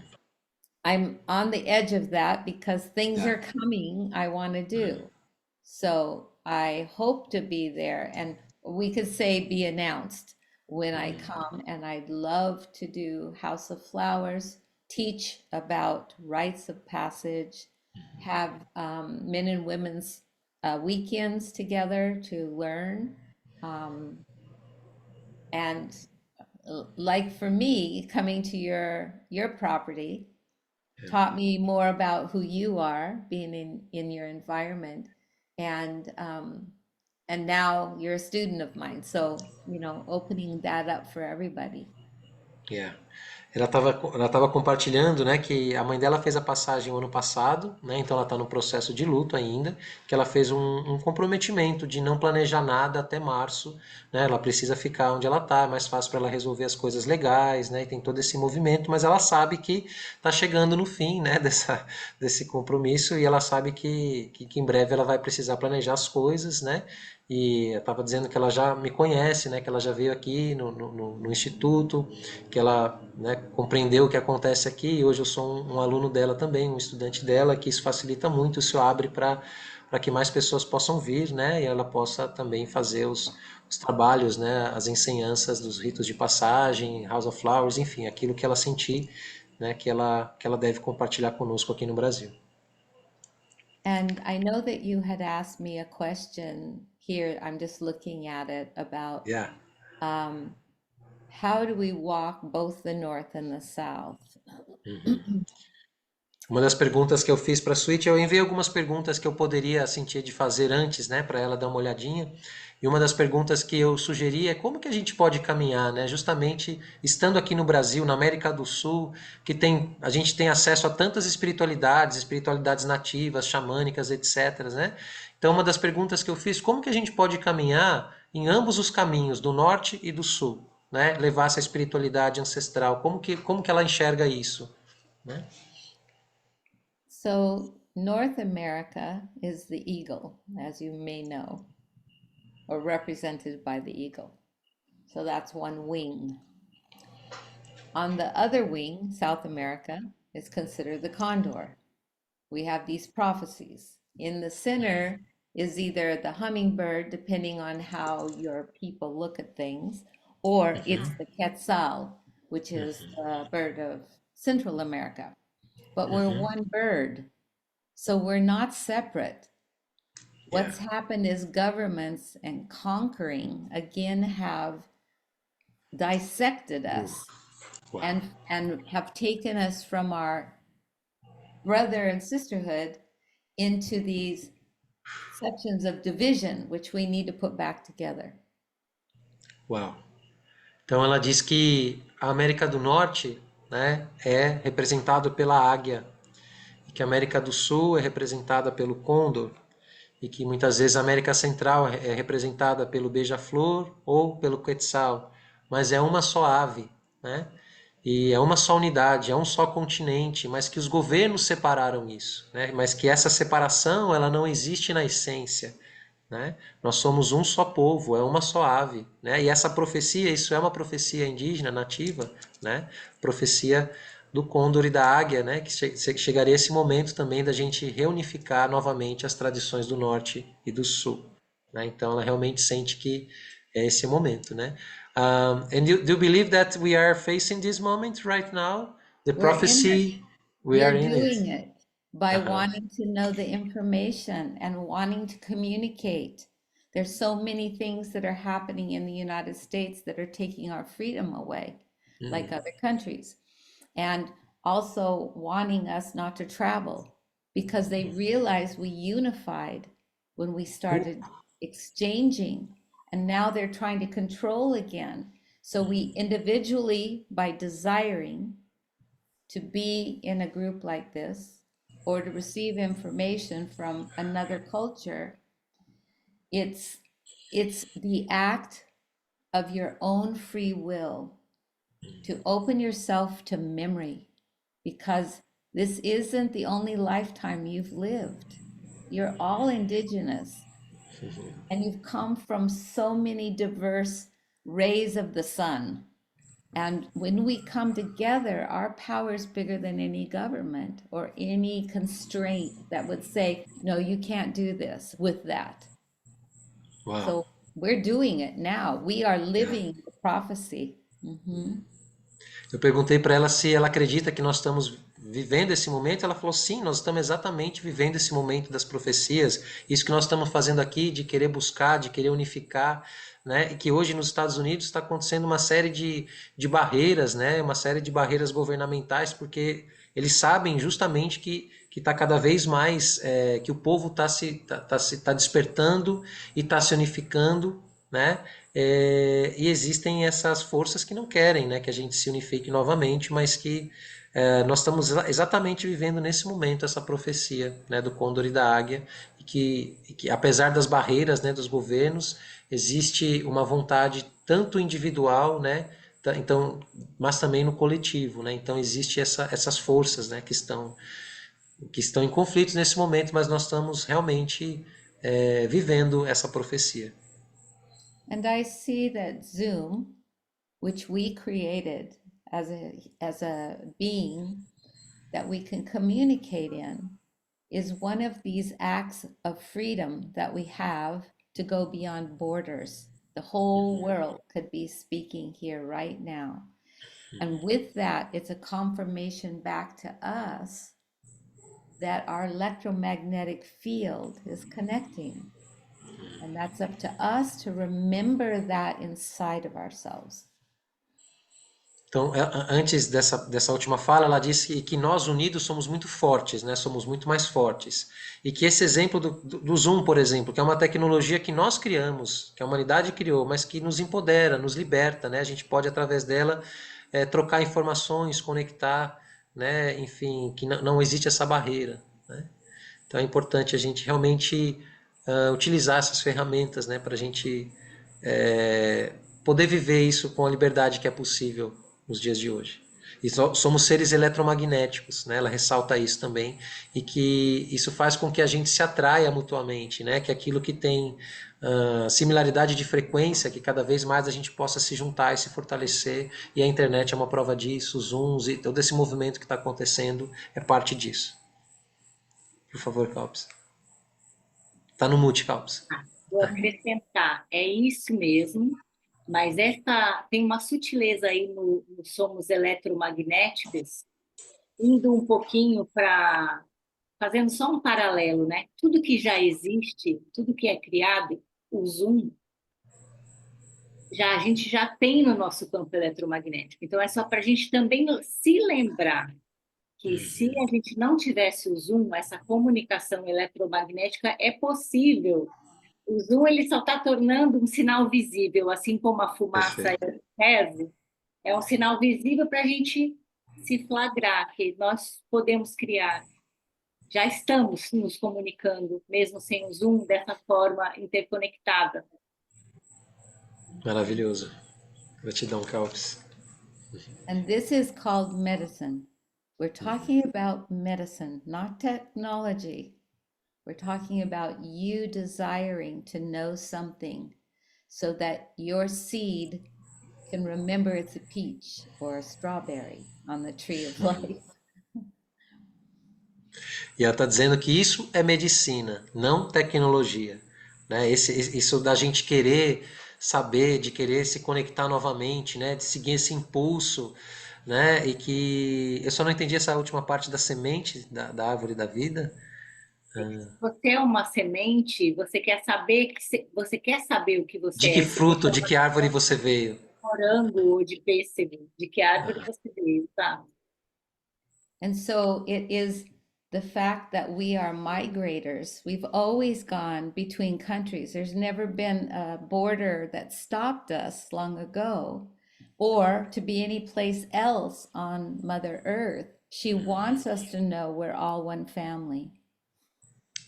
I'm on the edge of that because things are coming I want to do. So I hope to be there, and we could say be announced when I come, and I'd love to do House of Flowers, teach about rites of passage, have men and women's weekends together to learn. And like for me, coming to your property taught me more about who you are, being in your environment, and now you're a student of mine. So, opening that up for everybody. Yeah. Ela tava compartilhando, né, que a mãe dela fez a passagem o ano passado, né, então ela está no processo de luto ainda, que ela fez um comprometimento de não planejar nada até março, né, ela precisa ficar onde ela está, é mais fácil para ela resolver as coisas legais, né, e tem todo esse movimento, mas ela sabe que está chegando no fim, né, desse compromisso, e ela sabe que em breve ela vai precisar planejar as coisas, né, e eu estava dizendo que ela já me conhece, né, que ela já veio aqui no Instituto, que ela, né, compreendeu o que acontece aqui, e hoje eu sou um aluno dela também, um estudante dela, que isso facilita muito, isso abre para que mais pessoas possam vir, né, e ela possa também fazer os trabalhos, né, as ensinanças dos ritos de passagem, House of Flowers, enfim, aquilo que ela sentir, né, que ela deve compartilhar conosco aqui no Brasil. And I know that you had asked me a question here, I'm just looking at it, about Yeah. how do we walk both the north and the south? Uma das perguntas que eu fiz para a Suíte, eu enviei algumas perguntas que eu poderia sentir de fazer antes, né, para ela dar uma olhadinha. E uma das perguntas que eu sugeri é como que a gente pode caminhar, né? Justamente estando aqui no Brasil, na América do Sul, a gente tem acesso a tantas espiritualidades, espiritualidades nativas, xamânicas, etc, né? Então, uma das perguntas que eu fiz, como que a gente pode caminhar em ambos os caminhos, do norte e do sul, né? Levar essa espiritualidade ancestral, como que ela enxerga isso, né? So North America is the eagle, as you may know, or represented by the eagle. So that's one wing. On the other wing, South America is considered the condor. We have these prophecies. In the center is either the hummingbird, depending on how your people look at things, or it's the quetzal, which is the bird of Central America. But we're one bird, so we're not separate. What's happened is governments and conquering again have dissected us Wow. and have taken us from our brother and sisterhood into these sections of division, which we need to put back together. Uau. Então ela diz que a América do Norte, né, é representado pela águia, e que a América do Sul é representada pelo côndor, e que muitas vezes a América Central é representada pelo beija-flor ou pelo quetzal, mas é uma só ave, né? E é uma só unidade, é um só continente, mas que os governos separaram isso, né? Mas que essa separação ela não existe na essência, né? Nós somos um só povo, é uma só ave, né? E essa profecia, isso é uma profecia indígena, nativa, né? Profecia do côndor e da águia, né? Que chegaria esse momento também da gente reunificar novamente as tradições do norte e do sul, né? Então ela realmente sente que é esse momento, né? And do you believe that we are facing this moment right now? The We're in it. prophecy, we We're are in doing it. it by wanting to know the information and wanting to communicate. There's so many things that are happening in the United States that are taking our freedom away, like other countries. And also wanting us not to travel because they realized we unified when we started exchanging, and now they're trying to control again. So we individually, by desiring to be in a group like this or to receive information from another culture, it's the act of your own free will to open yourself to memory, because this isn't the only lifetime you've lived. You're all indigenous and you've come from so many diverse rays of the sun. And when we come together, our power is bigger than any government or any constraint that would say, no, you can't do this with that. Wow. So we're doing it now. We are living the prophecy. Eu perguntei para ela se ela acredita que nós estamos vivendo esse momento. Ela falou sim, nós estamos exatamente vivendo esse momento das profecias. Isso que nós estamos fazendo aqui, de querer buscar, de querer unificar, né? E que hoje nos Estados Unidos está acontecendo uma série de barreiras, né? Uma série de barreiras governamentais, porque eles sabem justamente que está cada vez mais, que o povo tá despertando e está se unificando, né? E existem essas forças que não querem, né, que a gente se unifique novamente, mas que nós estamos exatamente vivendo nesse momento essa profecia, né, do Condor e da Águia, e que apesar das barreiras, né, dos governos, existe uma vontade tanto individual, né, então, mas também no coletivo, né, então existe essas forças, né, que estão em conflitos nesse momento, mas nós estamos realmente vivendo essa profecia. And I see that Zoom, which we created as a being that we can communicate in, is one of these acts of freedom that we have to go beyond borders. The whole world could be speaking here right now. And with that, it's a confirmation back to us that our electromagnetic field is connecting. And that's up to us to remember that inside of ourselves. Então, antes dessa última fala, ela disse que nós unidos somos muito fortes, né? Somos muito mais fortes. E que esse exemplo do Zoom, por exemplo, que é uma tecnologia que nós criamos, que a humanidade criou, mas que nos empodera, nos liberta, né? A gente pode, através dela, trocar informações, conectar, né? Enfim, que não existe essa barreira, né? Então é importante a gente realmente utilizar essas ferramentas, né? Para a gente poder viver isso com a liberdade que é possível nos dias de hoje. E somos seres eletromagnéticos, né? Ela ressalta isso também, e que isso faz com que a gente se atraia mutuamente, né? Que aquilo que tem similaridade de frequência, que cada vez mais a gente possa se juntar e se fortalecer, e a internet é uma prova disso, os Zooms e todo esse movimento que está acontecendo é parte disso. Por favor, Calpis. Está no mute, Calpis. Vou acrescentar, é isso mesmo, mas tem uma sutileza aí no somos eletromagnéticos, indo um pouquinho para, fazendo só um paralelo, né? Tudo que já existe, tudo que é criado, o Zoom, a gente já tem no nosso campo eletromagnético. Então, é só para a gente também se lembrar que se a gente não tivesse o Zoom, essa comunicação eletromagnética é possível. O Zoom ele só está tornando um sinal visível, assim como a fumaça Perfeito. é um sinal visível para a gente se flagrar, que nós podemos criar. Já estamos nos comunicando, mesmo sem o Zoom, dessa forma interconectada. Maravilhoso. Gratidão, Calpis. And this is called medicine. We're talking about medicine, not technology. We're talking about you desiring to know something so that your seed can remember it's a peach or a strawberry on the tree of life. E ela está dizendo que isso é medicina, não tecnologia. Né? Isso da gente querer saber, de querer se conectar novamente, né? De seguir esse impulso, né? E que eu só não entendi essa última parte da semente da árvore da vida. Você é uma semente, você quer saber você quer saber o que você De que é. Você quer fruto, de que árvore você veio? morango ou de pêssego, de que árvore você veio, tá? And so it is the fact that we are migrators. We've always gone between countries. There's never been a border that stopped us long ago, or to be any place else on Mother Earth. She wants us to know we're all one family.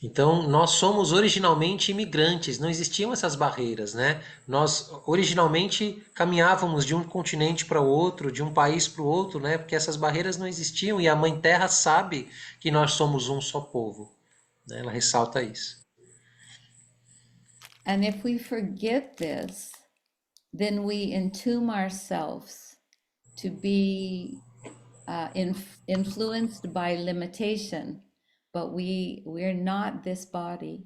Então, nós somos originalmente imigrantes, não existiam essas barreiras, né? Nós originalmente caminhávamos de um continente para o outro, de um país para o outro, né? Porque essas barreiras não existiam e a Mãe Terra sabe que nós somos um só povo, né? Ela ressalta isso. And if we forget this, then we entomb ourselves to be influenced by limitation. But we're not this body.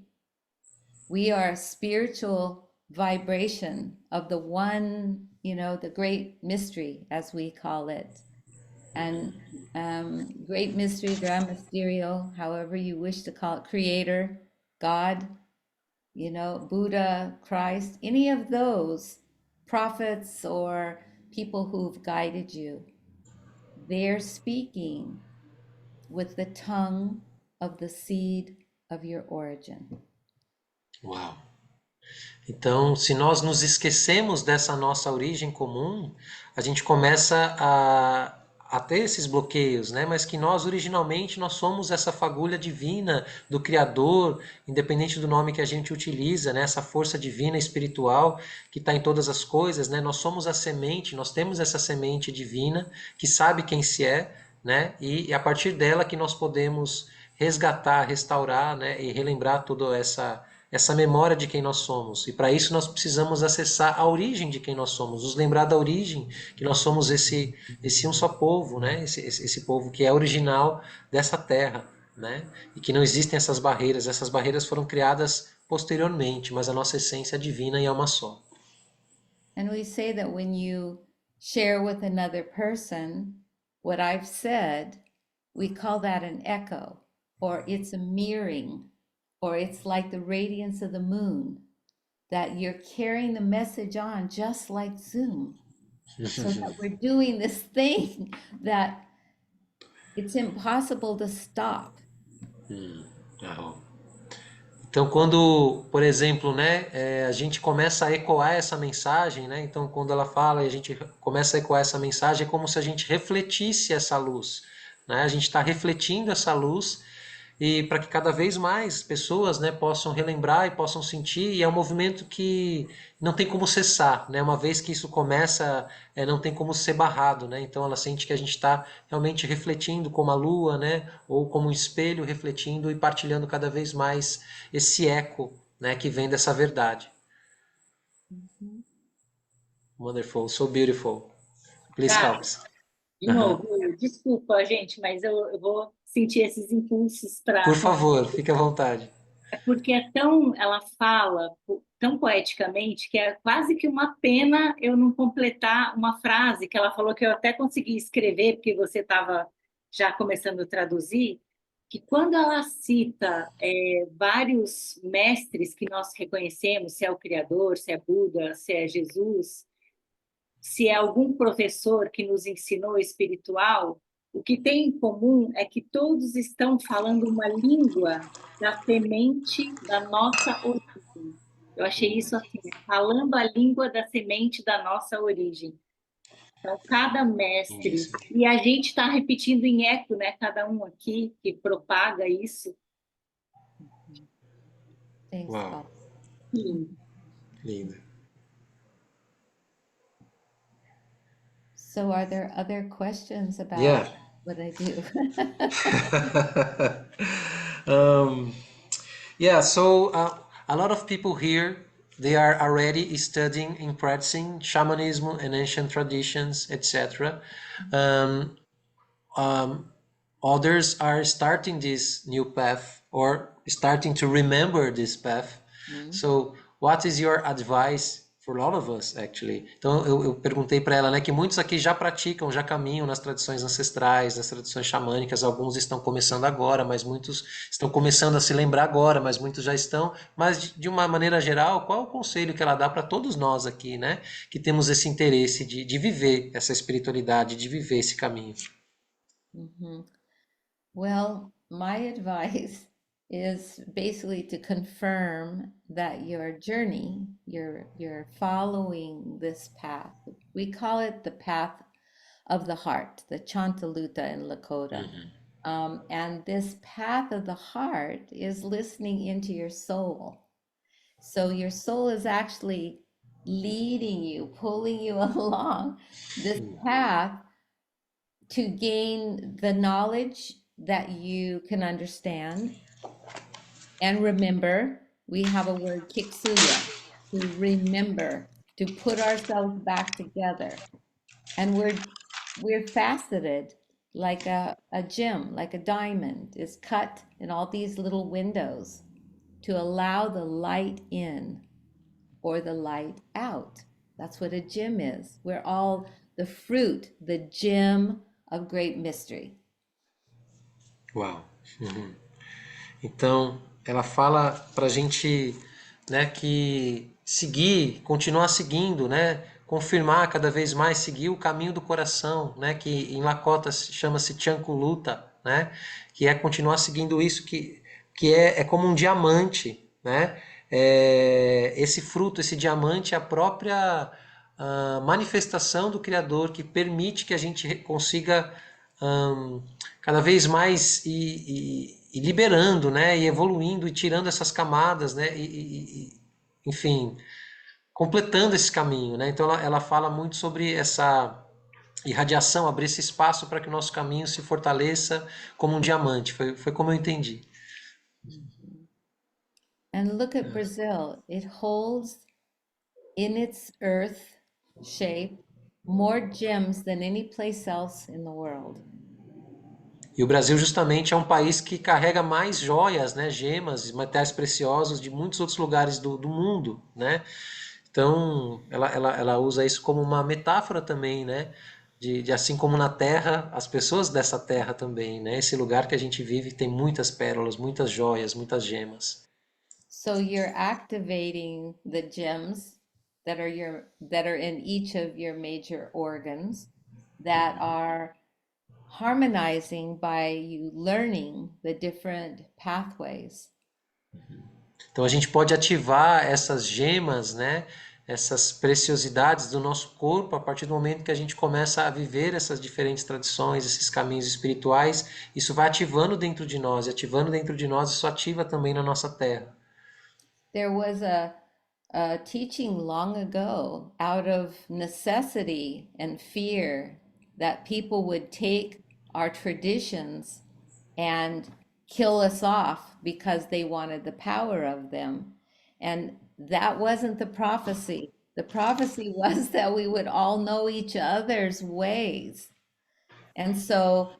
We are a spiritual vibration of the one, the great mystery, as we call it. And great mystery, Gran Mysterio, however you wish to call it, creator, God, Buddha, Christ, any of those prophets or people who've guided you, they're speaking with the tongue of the seed of your origin. Uau! Então, se nós nos esquecemos dessa nossa origem comum, a gente começa a ter esses bloqueios, né? Mas que nós originalmente nós somos essa fagulha divina do Criador, independente do nome que a gente utiliza, né? Essa força divina espiritual que está em todas as coisas, né? Nós somos a semente, nós temos essa semente divina que sabe quem se é, né? E a partir dela que nós podemos resgatar, restaurar, né? E relembrar toda essa memória de quem nós somos. E para isso nós precisamos acessar a origem de quem nós somos, nos lembrar da origem, que nós somos esse um só povo, né? Esse povo que é original dessa terra, né? E que não existem essas barreiras foram criadas posteriormente, mas a nossa essência é divina e é uma só. And we say that when you share with another person what I've said, we call that an echo, or it's a mirroring, or it's like the radiance of the moon, that you're carrying the message on just like Zoom. so that we're doing this thing that it's impossible to stop. Uau. Então, quando, por exemplo, né, a gente começa a ecoar essa mensagem, né? Então, quando ela fala e a gente começa a ecoar essa mensagem, é como se a gente refletisse essa luz, né? A gente está refletindo essa luz e para que cada vez mais pessoas, né, possam relembrar e possam sentir, e é um movimento que não tem como cessar, né? Uma vez que isso começa, não tem como ser barrado, né? Então ela sente que a gente está realmente refletindo como a lua, né? Ou como um espelho refletindo e partilhando cada vez mais esse eco, né, que vem dessa verdade. Wonderful, so beautiful. Please, Cara, Calps. de novo, desculpa, gente, mas eu vou sentir esses impulsos Por para. favor, fique à vontade. É porque é tão, ela fala tão poeticamente que é quase que uma pena eu não completar uma frase que ela falou que eu até consegui escrever, porque você estava já começando a traduzir, que quando ela cita vários mestres que nós reconhecemos, se é o Criador, se é Buda, se é Jesus, se é algum professor que nos ensinou espiritual, o que tem em comum é que todos estão falando uma língua da semente da nossa origem. Eu achei isso assim, falando a língua da semente da nossa origem. Então, cada mestre, Isso. e a gente está repetindo em eco, né? Cada um aqui que propaga isso. Thanks, Uau, Paul. Sim. lindo. So are there other questions about Yeah. what I do? Yeah, so a lot of people here, they are already studying and practicing shamanism and ancient traditions, etc. Others are starting this new path or starting to remember this path. So, what is your advice for all of us, actually? Então, eu perguntei para ela, né, que muitos aqui já praticam, já caminham nas tradições ancestrais, nas tradições xamânicas. Alguns estão começando agora, mas muitos estão começando a se lembrar agora, mas muitos já estão. Mas, de uma maneira geral, qual é o conselho que ela dá para todos nós aqui, né, que temos esse interesse de viver essa espiritualidade, de viver esse caminho? Well, my advice is basically to confirm that your journey, you're following this path. We call it the path of the heart, the Chantaluta in Lakota. And this path of the heart is listening into your soul. So your soul is actually leading you, pulling you along this path to gain the knowledge that you can understand. And remember, we have a word, kiksuya, to remember, to put ourselves back together. And we're faceted like a gem, like a diamond is cut in all these little windows to allow the light in or the light out. That's what a gem is. We're all the fruit, the gem of great mystery. Uau. Então, ela fala para a gente, né, que seguir, continuar seguindo, né, confirmar cada vez mais, seguir o caminho do coração, né, que em Lakota chama-se Chankuluta, né, que é continuar seguindo isso, que é como um diamante, né, esse fruto, esse diamante é a própria manifestação do Criador que permite que a gente consiga cada vez mais ir liberando, né, e evoluindo e tirando essas camadas, né, enfim, completando esse caminho, né? Então ela fala muito sobre essa irradiação, abrir esse espaço para que o nosso caminho se fortaleça como um diamante. Foi como eu entendi. And look at Brazil. It holds in its earth shape more gems than any place else in the world. E o Brasil justamente é um país que carrega mais joias, né, gemas, metais preciosos de muitos outros lugares do mundo, né? Então, ela usa isso como uma metáfora também, né? De assim como na Terra, as pessoas dessa Terra também, né? Esse lugar que a gente vive tem muitas pérolas, muitas joias, muitas gemas. So you're activating the gems that are in each of your major organs that are harmonizing by you learning the different pathways. Então a gente pode ativar essas gemas, né? Essas preciosidades do nosso corpo a partir do momento que a gente começa a viver essas diferentes tradições, esses caminhos espirituais. Isso vai ativando dentro de nós, e ativando dentro de nós, isso ativa também na nossa terra. There was a teaching long ago out of necessity and fear that people would take our traditions and kill us off because they wanted the power of them. And that wasn't the prophecy. The prophecy was that we would all know each other's ways. And so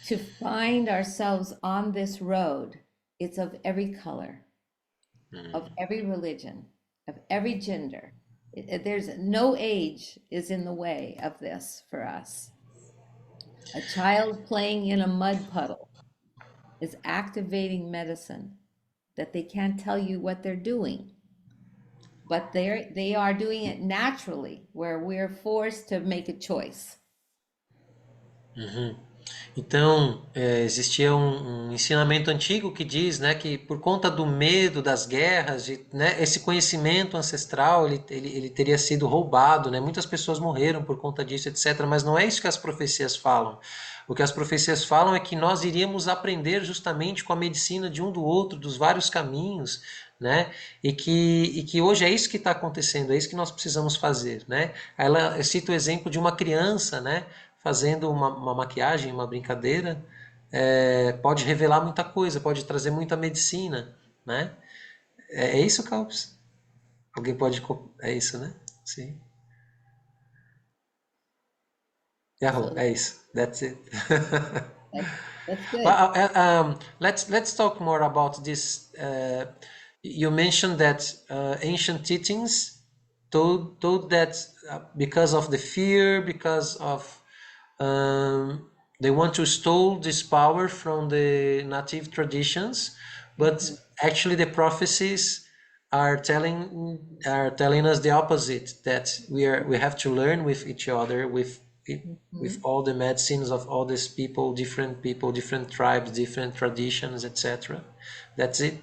to find ourselves on this road, it's of every color, of every religion, of every gender. There's no age is in the way of this for us. A child playing in a mud puddle is activating medicine that they can't tell you what they're doing, but they are doing it naturally, where we're forced to make a choice. Então, existia um ensinamento antigo que diz, né, que por conta do medo das guerras, né, esse conhecimento ancestral ele teria sido roubado, né? Muitas pessoas morreram por conta disso, etc. Mas não é isso que as profecias falam. O que as profecias falam é que nós iríamos aprender justamente com a medicina de um do outro, dos vários caminhos, né? E que hoje é isso que está acontecendo, é isso que nós precisamos fazer, né? Ela cita o exemplo de uma criança, né? Fazendo uma maquiagem, uma brincadeira, pode revelar muita coisa, pode trazer muita medicina, né? É isso, Calpis? Alguém pode... É isso, né? Sim. Yahoo, é isso. That's it. That's good. Well, let's talk more about this. You mentioned that ancient teachings told that because of the fear, because of they want to steal this power from the native traditions, but actually the prophecies are telling us the opposite, that we have to learn with each other, with all the medicines of all these people, different tribes, different traditions, etc. That's it.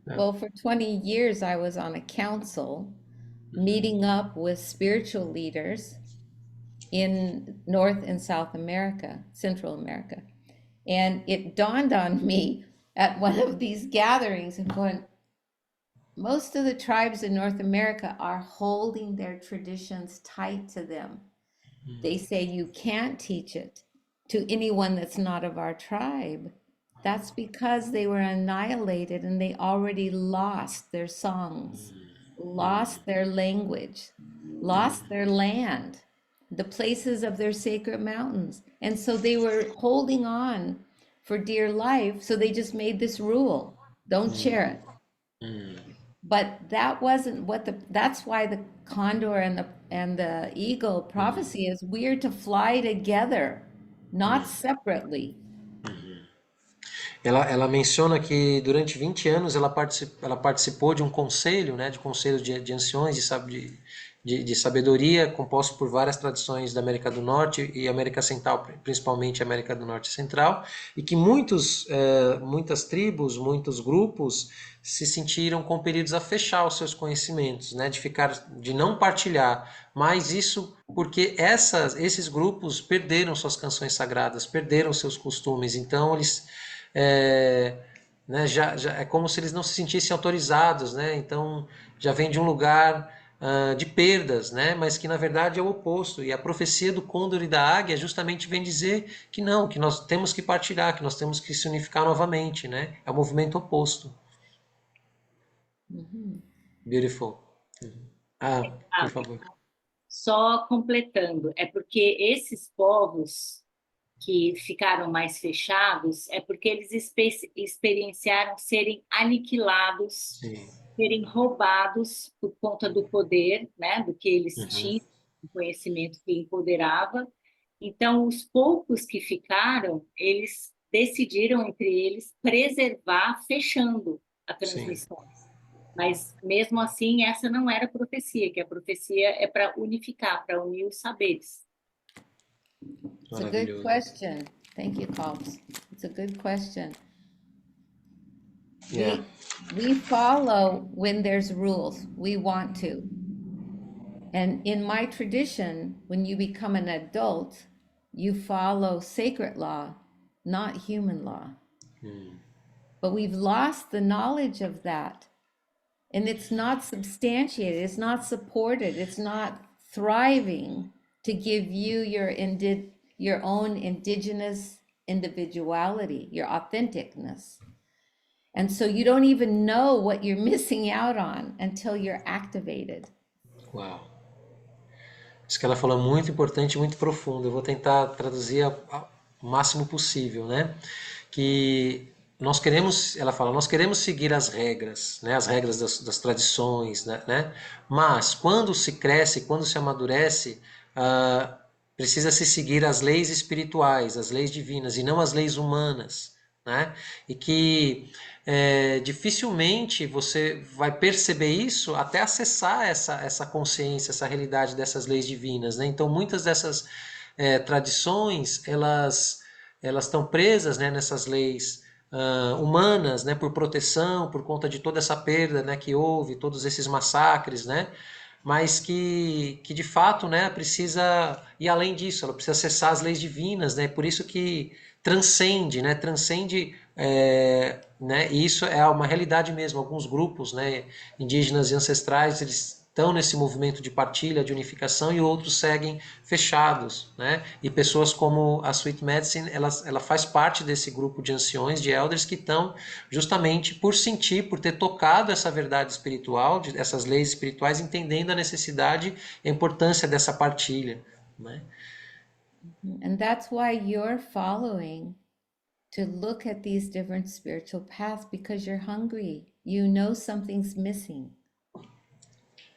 Well, for 20 years, I was on a council meeting up with spiritual leaders in North and South America, Central America. And it dawned on me at one of these gatherings and going, most of the tribes in North America are holding their traditions tight to them. They say you can't teach it to anyone that's not of our tribe. That's because they were annihilated and they already lost their songs, lost their language, lost their land, the places of their sacred mountains. And so they were holding on for dear life. So they just made this rule, don't share it. But that wasn't that's why the condor and the eagle prophecy is we're to fly together, not separately. Ela menciona que durante 20 anos ela participou de um conselho, né, de conselho de anciões de sabedoria, composto por várias tradições da América do Norte e América Central, principalmente América do Norte e Central, e que muitas tribos, muitos grupos se sentiram compelidos a fechar os seus conhecimentos, né, de não partilhar. Mas isso porque esses grupos perderam suas canções sagradas, perderam seus costumes, então eles né, já é como se eles não se sentissem autorizados, né? Então já vem de um lugar de perdas, né? Mas que na verdade é o oposto. E a profecia do Condor e da Águia justamente vem dizer que não, que nós temos que partilhar, que nós temos que se unificar novamente, né? É o movimento oposto. Beautiful. Por favor. Só completando, é porque esses povos que ficaram mais fechados é porque eles experienciaram serem aniquilados, Sim. serem roubados por conta do poder, né, do que eles tinham, o conhecimento que empoderava. Então, os poucos que ficaram, eles decidiram entre eles preservar, fechando a transmissão. Mas, mesmo assim, essa não era a profecia, que a profecia é para unificar, para unir os saberes. It's a good question. Thank you, Cobbs. It's a good question. Yeah. We follow when there's rules. We want to. And in my tradition, when you become an adult, you follow sacred law, not human law. But we've lost the knowledge of that. And it's not substantiated, it's not supported, it's not thriving to give you your own indigenous individuality, your authenticness. And so you don't even know what you're missing out on until you're activated. Uau. Isso que ela falou é muito importante, muito profundo. Eu vou tentar traduzir o máximo possível, né? Que nós queremos, ela fala, nós queremos seguir as regras, né? As regras das tradições, né? Mas quando se cresce, quando se amadurece, precisa se seguir as leis espirituais, as leis divinas e não as leis humanas, né? E que dificilmente você vai perceber isso até acessar essa consciência, essa realidade dessas leis divinas, né? Então muitas dessas tradições elas estão presas, né, nessas leis humanas, né, por proteção, por conta de toda essa perda, né, que houve, todos esses massacres, né? Mas que de fato, né, precisa ir além disso, ela precisa acessar as leis divinas, né? Por isso que transcende, né? Transcende, né? E isso é uma realidade mesmo. Alguns grupos, né, indígenas e ancestrais, eles estão nesse movimento de partilha, de unificação, e outros seguem fechados, né? E pessoas como a Sweet Medicine, ela faz parte desse grupo de anciões, de elders, que estão justamente por sentir, por ter tocado essa verdade espiritual, essas leis espirituais, entendendo a necessidade e a importância dessa partilha, né? And that's why you're following to look at these different spiritual paths, because you're hungry. You know something's missing.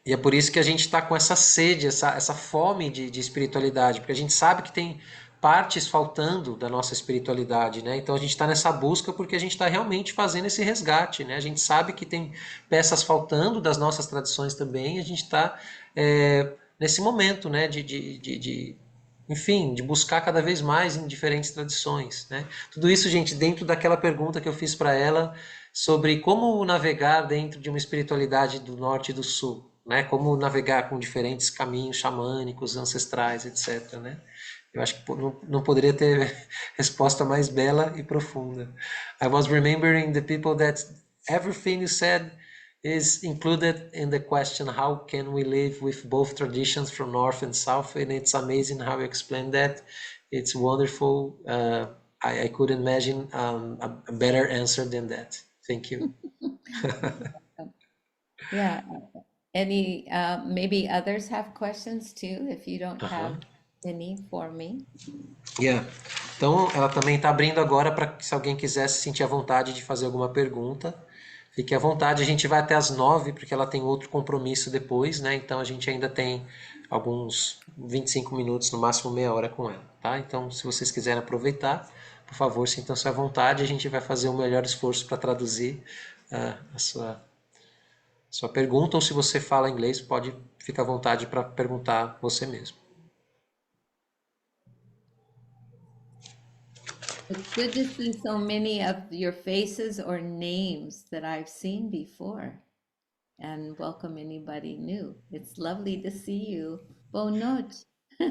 E é por isso que a gente está com essa sede, essa fome de espiritualidade, porque a gente sabe que tem partes faltando da nossa espiritualidade, né? Então a gente está nessa busca porque a gente está realmente fazendo esse resgate, né? A gente sabe que tem peças faltando das nossas tradições também, e a gente está nesse momento, né? Enfim, de buscar cada vez mais em diferentes tradições, né? Tudo isso, gente, dentro daquela pergunta que eu fiz para ela sobre como navegar dentro de uma espiritualidade do norte e do sul, né? Como navegar com diferentes caminhos xamânicos, ancestrais, etc., né? Eu acho que não poderia ter resposta mais bela e profunda. I was remembering the people that everything you said is included in the question, how can we live with both traditions from North and South? And it's amazing how you explain that. It's wonderful. I couldn't imagine a better answer than that. Thank you. Yeah. Any, maybe others have questions too, if you don't have any for me. Yeah. Então, ela também está abrindo agora para que, se alguém quiser se sentir à vontade de fazer alguma pergunta, fique à vontade. A gente vai até às 9, porque ela tem outro compromisso depois, né? Então, a gente ainda tem alguns 25 minutos, no máximo meia hora com ela, tá? Então, se vocês quiserem aproveitar, por favor, sintam-se à vontade. A gente vai fazer o melhor esforço para traduzir a sua pergunta, ou se você fala inglês, pode ficar à vontade para perguntar você mesmo. It's good to see so many of your faces or names that I've seen before, and welcome anybody new. It's lovely to see you. Boa noite. Ele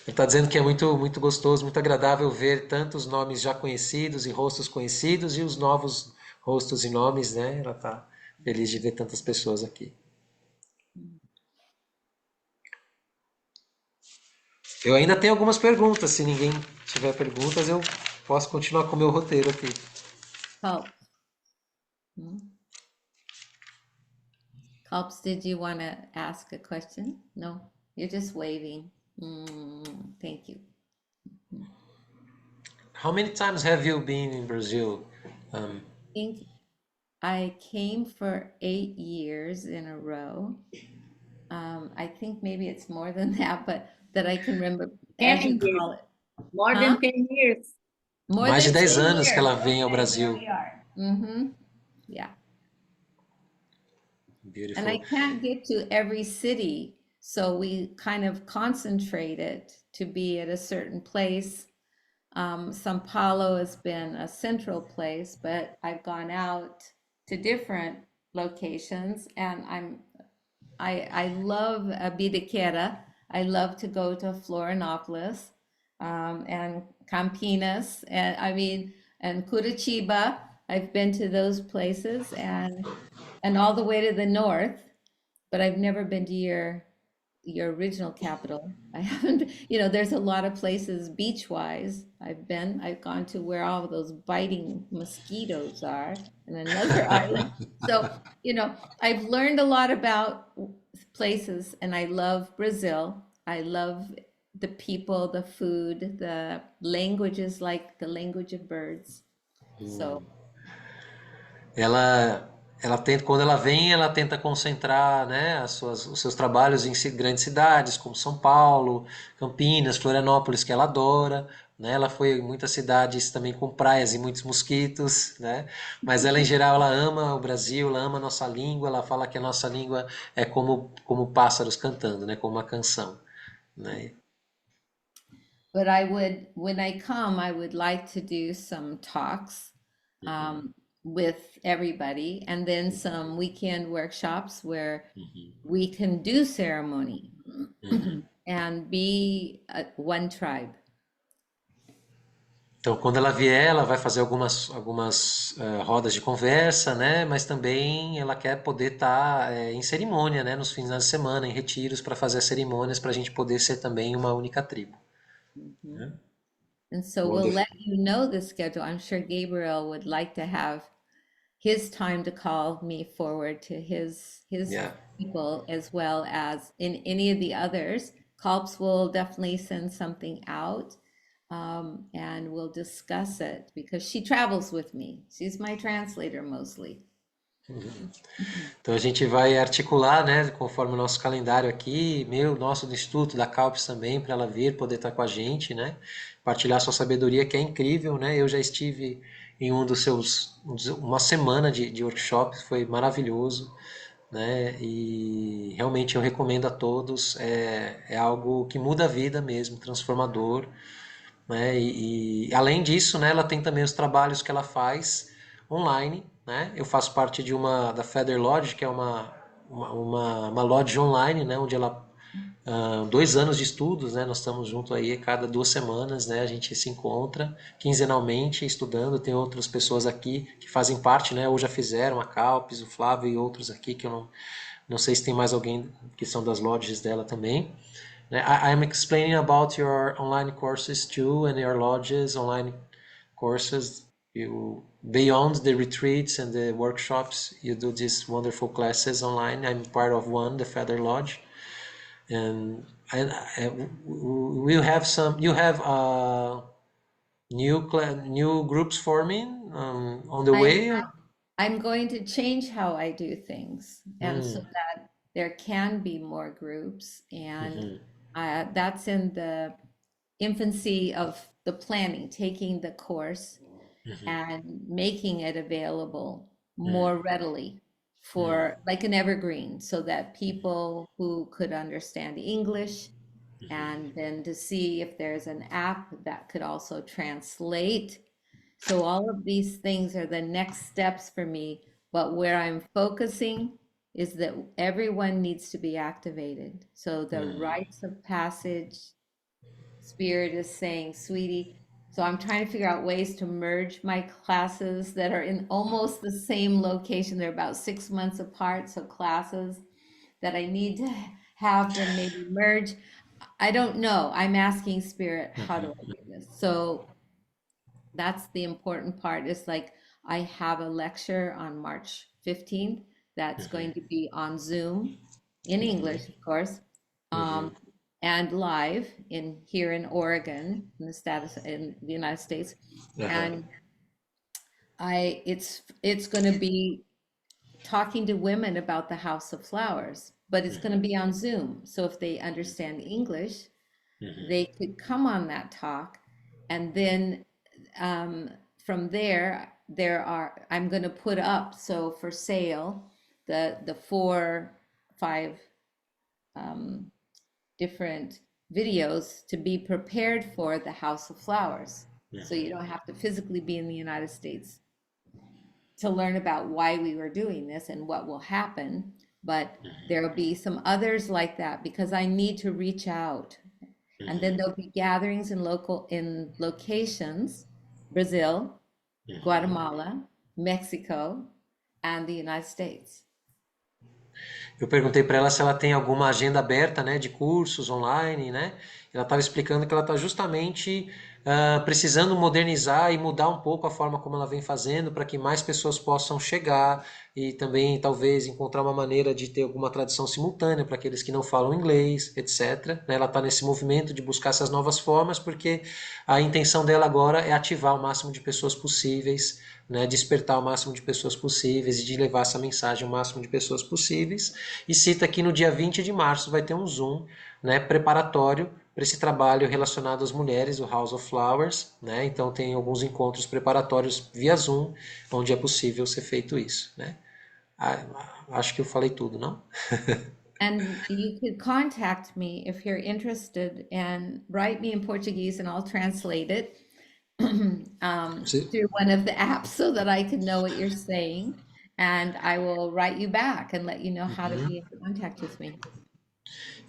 está dizendo que é muito, muito gostoso, muito agradável ver tantos nomes já conhecidos e rostos conhecidos e os novos rostos e nomes, né? Ela está feliz de ver tantas pessoas aqui. Eu ainda tenho algumas perguntas. Se ninguém tiver perguntas, eu posso continuar com o meu roteiro aqui. Kalps. Kalps, did you want to ask a question? No, you're just waving. Thank you. How many times have you been in Brazil? I think I came for 8 years in a row. I think maybe it's more than that, but that I can remember, as you call it. More than 10 years. More Mais de than 10 10 anos que ela years. vem ao Okay, Brasil. there we are. Yeah. And I Beautiful. can't get to every city, so we kind of concentrated to be at a certain place. São Paulo has been a central place, but I've gone out to different locations, and I love Bidiquera. I love to go to Florianopolis, and Campinas, and I mean, and Curitiba. I've been to those places, and all the way to the north, but I've never been to your original capital. I haven't, there's a lot of places beach wise. I've gone to where all of those biting mosquitoes are in another island. So, I've learned a lot about places, and I love Brazil. I love the people, the food, the languages, like the language of birds. So, Ela tenta, quando ela vem, ela tenta concentrar, né, os seus trabalhos em grandes cidades, como São Paulo, Campinas, Florianópolis, que ela adora, né? Ela foi em muitas cidades também com praias e muitos mosquitos, né? Mas ela, em geral, ela ama o Brasil, ela ama a nossa língua, ela fala que a nossa língua é como pássaros cantando, né, como uma canção, né? but when I come, I would like to do some talks with everybody, and then some weekend workshops where we can do ceremony and be one tribe. Então, quando ela vier, ela vai fazer algumas rodas de conversa, né? Mas também ela quer poder estar em cerimônia, né? Nos fins de semana, em retiros, para fazer as cerimônias, para a gente poder ser também uma única tribo. And so we'll let you know the schedule. I'm sure Gabriel would like to have his time to call me forward to his Yeah. people, as well as in any of the others. Kalps will definitely send something out, and we'll discuss it because she travels with me. She's my translator mostly. Então a gente vai articular, né, conforme o nosso calendário aqui, nosso do Instituto, da CALPS também, para ela vir, poder estar com a gente, né, partilhar sua sabedoria, que é incrível, né, eu já estive em uma semana de workshop, foi maravilhoso, né, e realmente eu recomendo a todos, é algo que muda a vida mesmo, transformador, né, e além disso, né, ela tem também os trabalhos que ela faz online, né? Eu faço parte da Feather Lodge, que é uma lodge online, né? Onde ela 2 anos de estudos, né? Nós estamos juntos aí a cada 2 semanas, né? A gente se encontra quinzenalmente estudando. Tem outras pessoas aqui que fazem parte, né? Ou já fizeram, a Calpis, o Flávio e outros aqui que eu não sei se tem mais alguém que são das lodges dela também. I'm explaining about your online courses too, and your lodges online courses. Beyond the retreats and the workshops, you do these wonderful classes online. I'm part of one, the Feather Lodge, and you have new groups forming on the way. I'm going to change how I do things, and so that there can be more groups, and that's in the infancy of the planning, taking the course and making it available more readily for like an evergreen, so that people who could understand English, and then to see if there's an app that could also translate. So all of these things are the next steps for me, but where I'm focusing is that everyone needs to be activated. So the rites of passage, Spirit is saying, sweetie. So I'm trying to figure out ways to merge my classes that are in almost the same location. They're about 6 months apart. So classes that I need to have them maybe merge. I don't know. I'm asking Spirit, how do I do this? So that's the important part. It's like I have a lecture on March 15th that's going to be on Zoom in English, of course. And live here in Oregon, in the United States, and it's going to be talking to women about the House of Flowers, but it's going to be on Zoom. So if they understand English, they could come on that talk, and then from there I'm going to put up for sale the 4, 5 different videos to be prepared for the House of Flowers. So you don't have to physically be in the United States to learn about why we were doing this and what will happen. But there will be some others like that because I need to reach out. And then there'll be gatherings in locations, Brazil, Guatemala, Mexico, and the United States. Eu perguntei para ela se ela tem alguma agenda aberta, né, de cursos online, né? Ela estava explicando que ela está justamente precisando modernizar e mudar um pouco a forma como ela vem fazendo para que mais pessoas possam chegar e também talvez encontrar uma maneira de ter alguma tradução simultânea para aqueles que não falam inglês, etc. Ela está nesse movimento de buscar essas novas formas porque a intenção dela agora é ativar o máximo de pessoas possíveis, né, despertar o máximo de pessoas possíveis e de levar essa mensagem ao máximo de pessoas possíveis. E cita que no dia 20 de março vai ter um Zoom, né, preparatório para esse trabalho relacionado às mulheres, o House of Flowers, né? Então tem alguns encontros preparatórios via Zoom, onde é possível ser feito isso, né? Acho que eu falei tudo, não? And you could contact me if you're interested and write me in Portuguese and I'll translate it through one of the apps so that I can know what you're saying. And I will write you back and let you know how to be in contact with me.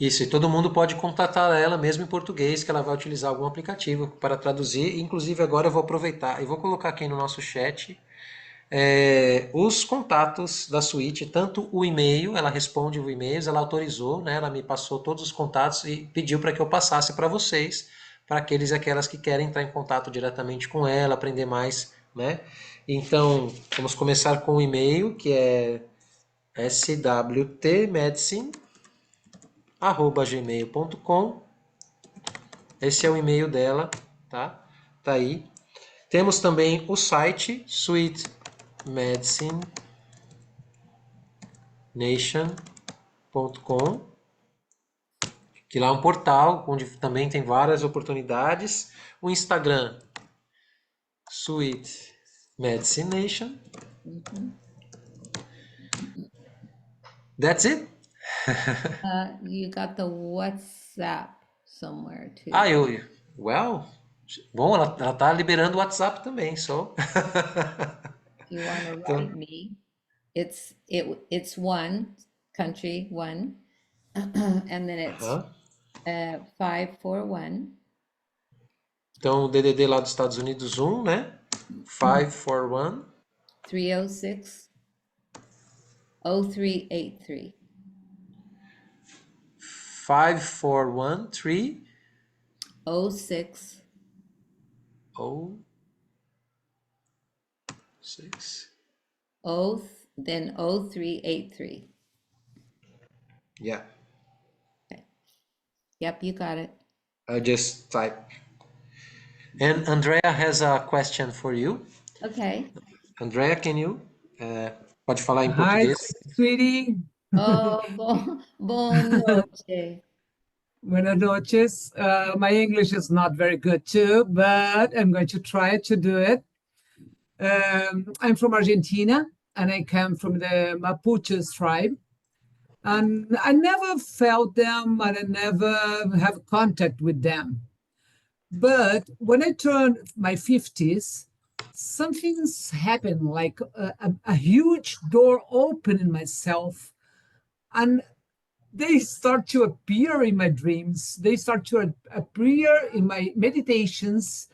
Isso, e todo mundo pode contatar ela mesmo em português, que ela vai utilizar algum aplicativo para traduzir. Inclusive agora eu vou aproveitar e vou colocar aqui no nosso chat os contatos da suíte, tanto o e-mail, ela responde o e-mail, ela autorizou, né, ela me passou todos os contatos e pediu para que eu passasse para vocês, para aqueles e aquelas que querem entrar em contato diretamente com ela, aprender mais, né? Então, vamos começar com o e-mail, que é swtmedicine@gmail.com. Esse é o e-mail dela, tá? Tá aí. Temos também o site sweetmedicinenation.com, que lá é um portal onde também tem várias oportunidades. O Instagram, Sweet Medicine Nation. That's it? You got the WhatsApp somewhere too. Bom, ela tá liberando o WhatsApp também, só. You want to write me? It's one country, one, and then it's 541 Então, o DDD lá dos Estados Unidos, né? 541 306 0383. 5413 06 06. Then 0383. Yeah, Yep, you got it. I just type. And Andrea has a question for you. Okay. Andrea, can you? Pode falar em Hi, português? sweetie. Oh, boa noite. Buenas noches. My English is not very good too, but I'm going to try to do it. I'm from Argentina, and I come from the Mapuches tribe. And I never felt them, and I never have contact with them. But when I turned my 50s, something's happened, like a huge door opened in myself, and they start to appear in my dreams. They start to appear in my meditations,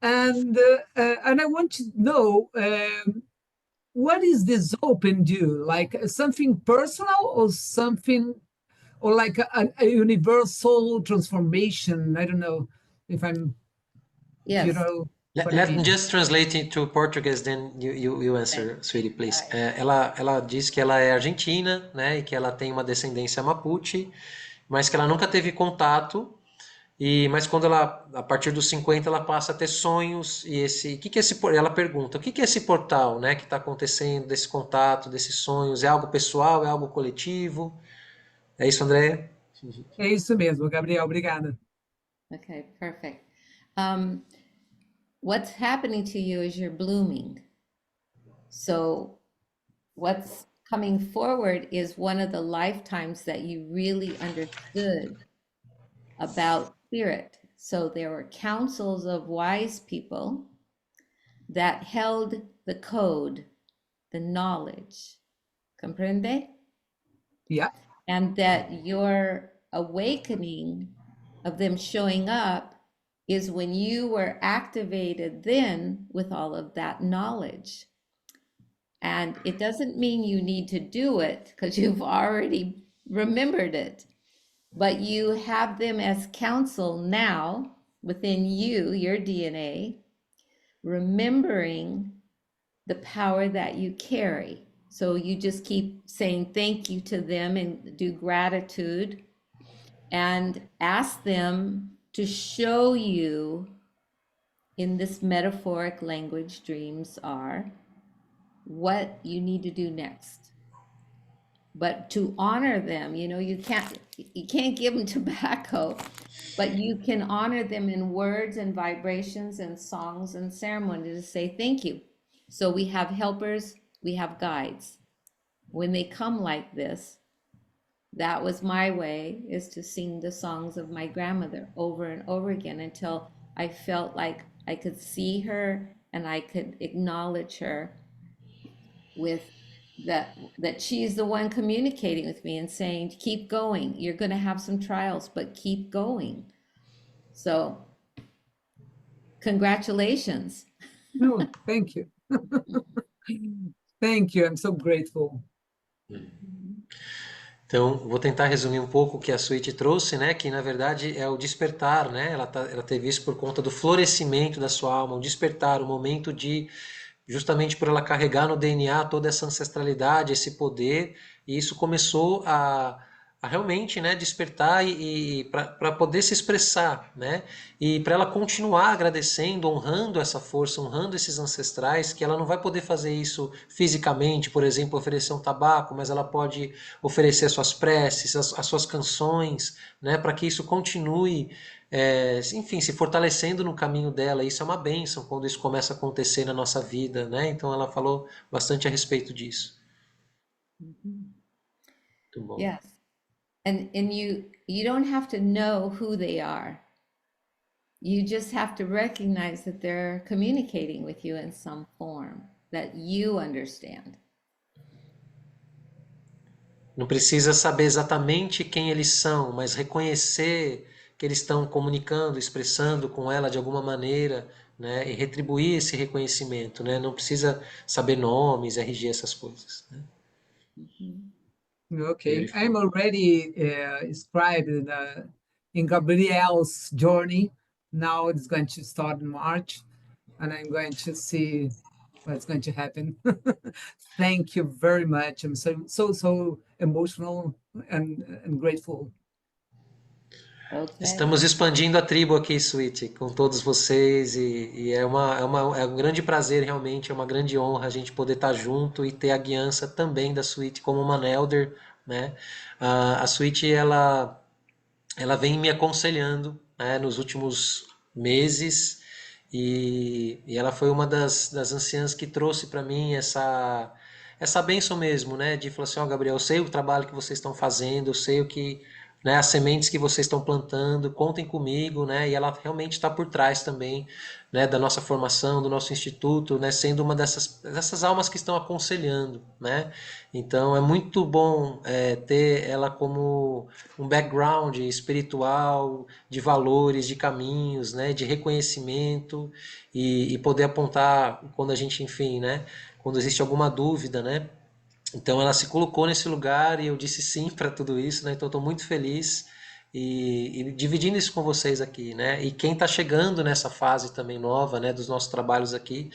and I want to know what is this open do? Like something personal or something, or like a universal transformation? I don't know if I'm, Yes. you know. Let me just translate it to Portuguese, then you answer, sweetie, please. Ela diz que ela é argentina, né, e que ela tem uma descendência Mapuche, mas que ela nunca teve contato, mas quando ela, a partir dos 50, ela passa a ter sonhos, e ela pergunta, o que é esse portal, né, que está acontecendo, desse contato, desses sonhos, é algo pessoal, é algo coletivo? É isso, Andréia? É isso mesmo, Gabriel, obrigada. Okay, perfect. What's happening to you is you're blooming. So what's coming forward is one of the lifetimes that you really understood about spirit. So there were councils of wise people that held the code, the knowledge. Comprende? Yeah. And that your awakening of them showing up is when you were activated then with all of that knowledge. And it doesn't mean you need to do it because you've already remembered it, but you have them as counsel now within you, your DNA, remembering the power that you carry. So you just keep saying thank you to them and do gratitude and ask them to show you in this metaphoric language dreams are what you need to do next. But to honor them, you know, you can't give them tobacco, but you can honor them in words and vibrations and songs and ceremony to say thank you. So we have helpers, we have guides. When they come like this, that was my way, is to sing the songs of my grandmother over and over again until I felt like I could see her and I could acknowledge her with that she's the one communicating with me and saying, keep going. You're going to have some trials, but keep going. So congratulations. No, thank you. Thank you. I'm so grateful. Então, vou tentar resumir um pouco o que a Suíte trouxe, né? Que na verdade é o despertar, né? Ela teve isso por conta do florescimento da sua alma, um despertar, um momento de, justamente por ela carregar no DNA toda essa ancestralidade, esse poder, e isso começou a realmente, né, despertar e para poder se expressar, né? E para ela continuar agradecendo, honrando essa força, honrando esses ancestrais, que ela não vai poder fazer isso fisicamente, por exemplo, oferecer um tabaco, mas ela pode oferecer as suas preces, as suas canções, né, para que isso continue, enfim, se fortalecendo no caminho dela. Isso é uma bênção quando isso começa a acontecer na nossa vida, né? Então ela falou bastante a respeito disso. Muito bom. Yes. And you don't have to know who they are. You just have to recognize that they're communicating with you in some form that you understand. Não precisa saber exatamente quem eles são, mas reconhecer que eles estão comunicando, expressando com ela de alguma maneira, né? E retribuir esse reconhecimento, né? Não precisa saber nomes, RG, essas coisas, né? Okay, I'm already inscribed in Gabriel's journey. Now it's going to start in March, and I'm going to see what's going to happen. Thank you very much. I'm so emotional and grateful. Okay. Estamos expandindo a tribo aqui, Suíte, com todos vocês, e é um grande prazer, realmente, é uma grande honra a gente poder estar junto e ter a guiança também da Suíte como uma elder, né? A Suíte, ela vem me aconselhando, né, nos últimos meses, e ela foi uma das anciãs que trouxe para mim essa bênção mesmo, né? De falar assim, ó, Gabriel, eu sei o trabalho que vocês estão fazendo, eu sei o que, né, as sementes que vocês estão plantando, contem comigo, né? E ela realmente está por trás também, né, da nossa formação, do nosso instituto, né, sendo uma dessas almas que estão aconselhando, né? Então é muito bom ter ela como um background espiritual, de valores, de caminhos, né, de reconhecimento e poder apontar quando a gente, enfim, né, quando existe alguma dúvida, né? Então ela se colocou nesse lugar e eu disse sim para tudo isso, né? Então estou muito feliz e dividindo isso com vocês aqui, né? E quem está chegando nessa fase também nova, né, dos nossos trabalhos aqui,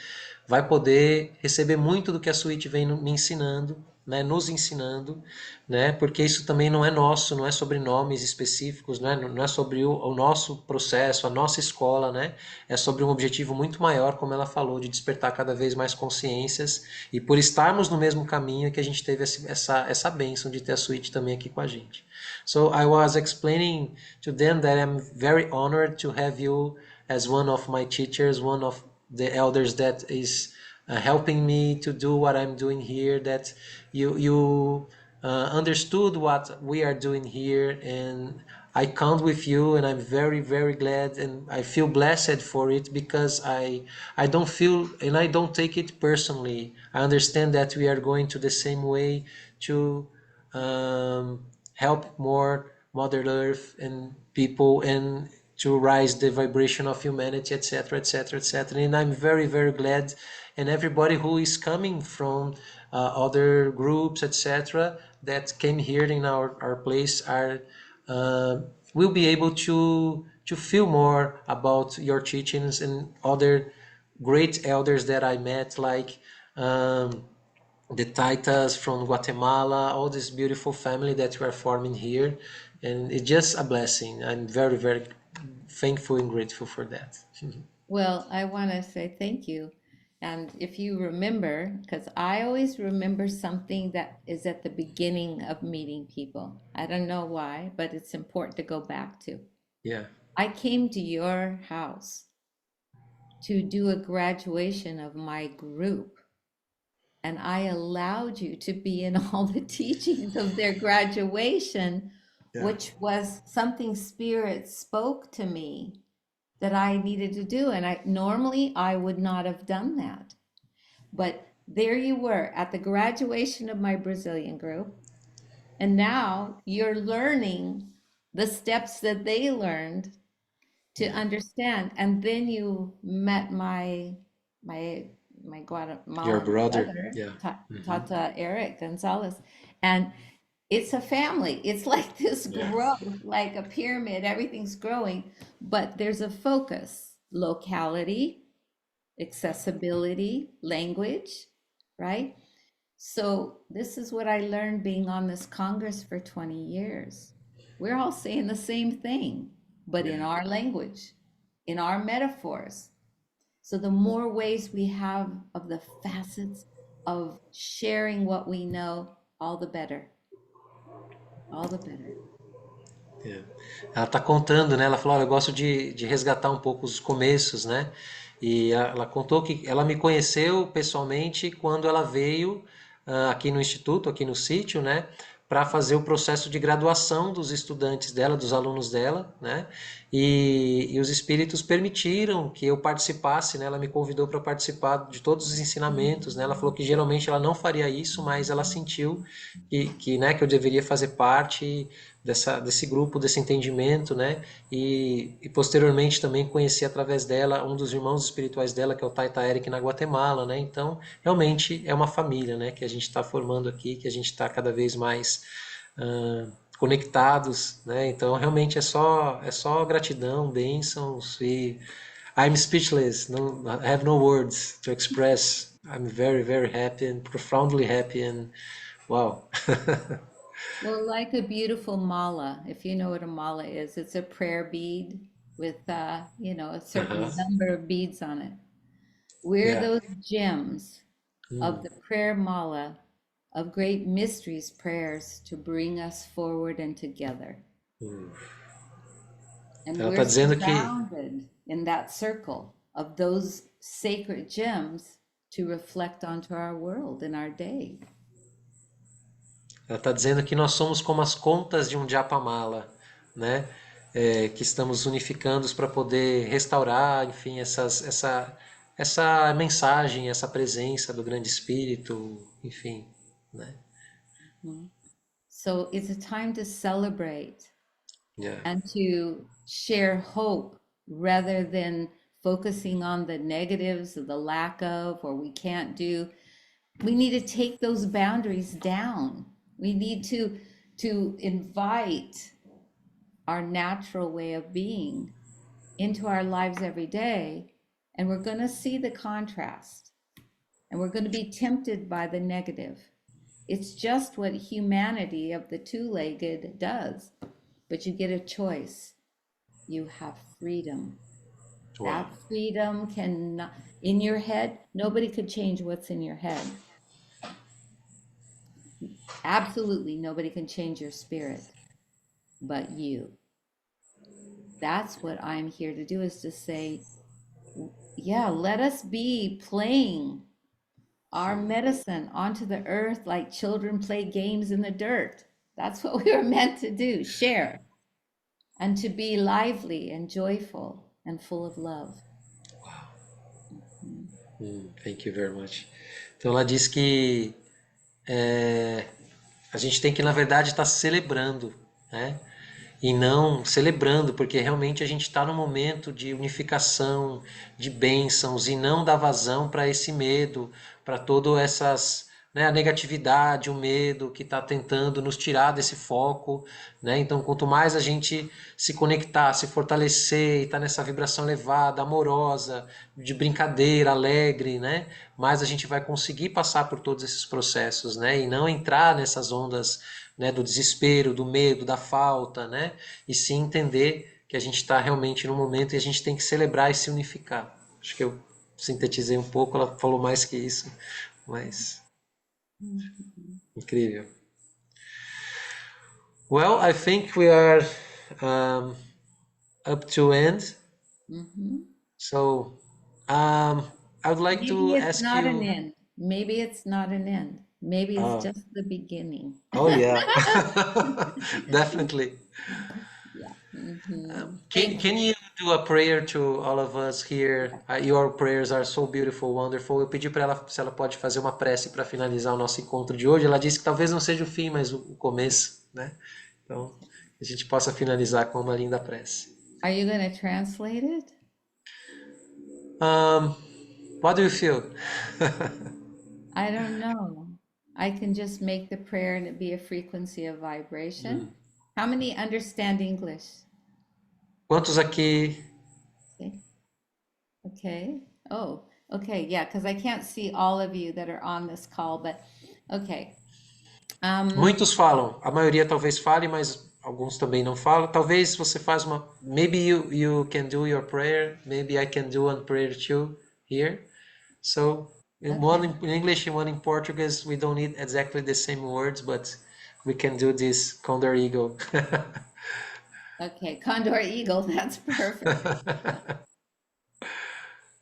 vai poder receber muito do que a Suíte vem me ensinando, né, nos ensinando, né? Porque isso também não é nosso, não é sobre nomes específicos, né? Não é sobre o nosso processo, a nossa escola, né? É sobre um objetivo muito maior, como ela falou, de despertar cada vez mais consciências, e por estarmos no mesmo caminho que a gente teve essa bênção de ter a Suíte também aqui com a gente. So I was explaining to them that I'm very honored to have you as one of my teachers, one of the elders that is helping me to do what I'm doing here, that you understood what we are doing here, and I count with you, and I'm very, very glad, and I feel blessed for it, because I don't feel, and I don't take it personally. I understand that we are going to the same way to help more Mother Earth and people, and to rise the vibration of humanity, etc., etc., etc. And I'm very, very glad, and everybody who is coming from other groups, etc., that came here in our place are will be able to feel more about your teachings, and other great elders that I met, like the Taitas from Guatemala, all this beautiful family that we are forming here. And it's just a blessing. I'm very, very thankful and grateful for that. Well, I want to say thank you. And if you remember, because I always remember something that is at the beginning of meeting people. I don't know why, but it's important to go back to. Yeah. I came to your house to do a graduation of my group, and I allowed you to be in all the teachings of their graduation, Yeah. which was something Spirit spoke to me that I needed to do. And normally I would not have done that. But there you were at the graduation of my Brazilian group. And now you're learning the steps that they learned to understand. And then you met my Your Guatemalan brother. brother, Yeah. Tata Eric Gonzalez. And it's a family. It's like this Yeah. growth, like a pyramid, everything's growing, but there's a focus, locality, accessibility, language, right? So this is what I learned being on this Congress for 20 years. We're all saying the same thing, but in our language, in our metaphors. So the more ways we have of the facets of sharing what we know, all the better. All the better. É. Ela está contando, né? Ela falou: "Olha, eu gosto de resgatar um pouco os começos, né?" E ela contou que ela me conheceu pessoalmente quando ela veio aqui no Instituto, aqui no sítio, né? Para fazer o processo de graduação dos estudantes dela, dos alunos dela, né? E os espíritos permitiram que eu participasse, né? Ela me convidou para participar de todos os ensinamentos, né? Ela falou que geralmente ela não faria isso, mas ela sentiu né, que eu deveria fazer parte desse grupo, desse entendimento, né? E posteriormente também conheci através dela um dos irmãos espirituais dela, que é o Taita Eric na Guatemala, né? Então, realmente é uma família, né? Que a gente está formando aqui, que a gente está cada vez mais conectados, né? Então, realmente é só gratidão, bênçãos, e I'm speechless. No, I have no words to express. I'm very, very happy and profoundly happy, and wow. Well, like a beautiful mala, if you know what a mala is, it's a prayer bead with, a certain number of beads on it. We're Yeah. those gems of the prayer mala of great mysteries prayers to bring us forward and together. And Ela we're está dizendo que surrounded in that circle of those sacred gems to reflect onto our world in our day. Ela está dizendo que nós somos como as contas de um Japamala, né? Que estamos unificando para poder restaurar, enfim, essa mensagem, essa presença do Grande Espírito, enfim, né? So it's a time to celebrate Yeah. and to share hope rather than focusing on the negatives of the lack of or we can't do. We need to take those boundaries down. We need to invite our natural way of being into our lives every day, and we're going to see the contrast, and we're going to be tempted by the negative. It's just what humanity of the two-legged does, but you get a choice. You have freedom. Wow. That freedom cannot, in your head, nobody could change what's in your head. Absolutely nobody can change your spirit but you. That's what I'm here to do, is to say, yeah, let us be playing our medicine onto the earth like children play games in the dirt. That's what we were meant to do, share, and to be lively and joyful and full of love. Thank you very much. Então ela diz que a gente tem que, na verdade, estar celebrando, né? E não celebrando, porque realmente a gente está num momento de unificação, de bênçãos, e não dar vazão para esse medo, para todas essas, né, a negatividade, o medo que está tentando nos tirar desse foco, né? Então, quanto mais a gente se conectar, se fortalecer, e estar nessa vibração elevada, amorosa, de brincadeira, alegre, né? Mais a gente vai conseguir passar por todos esses processos, né? E não entrar nessas ondas, né, do desespero, do medo, da falta, né? E sim entender que a gente está realmente no momento e a gente tem que celebrar e se unificar. Acho que eu sintetizei um pouco, ela falou mais que isso, mas incrível. Well, I think we are up to end. So I would like Maybe to it's ask not an you. end. Maybe it's not an end. Maybe it's just the beginning. Oh yeah, definitely. Can you do a prayer to all of us here? Your prayers are so beautiful, wonderful. Eu pedi para ela se ela pode fazer uma prece para finalizar o nosso encontro de hoje. Ela disse que talvez não seja o fim, mas o começo, né? Então, a gente possa finalizar com uma linda prece. Are you going to translate it? What do you feel? I don't know. I can just make the prayer and it be a frequency of vibration. How many understand English? Quantos aqui? Okay. Oh, okay. Yeah, because I can't see all of you that are on this call, but okay. Muitos falam. A maioria talvez fale, mas alguns também não falam. Talvez você faz uma. Maybe you can do your prayer. Maybe I can do one prayer too here. So one in English and one in Portuguese. We don't need exactly the same words, but we can do this Condor Eagle. Okay, Condor Eagle, that's perfect.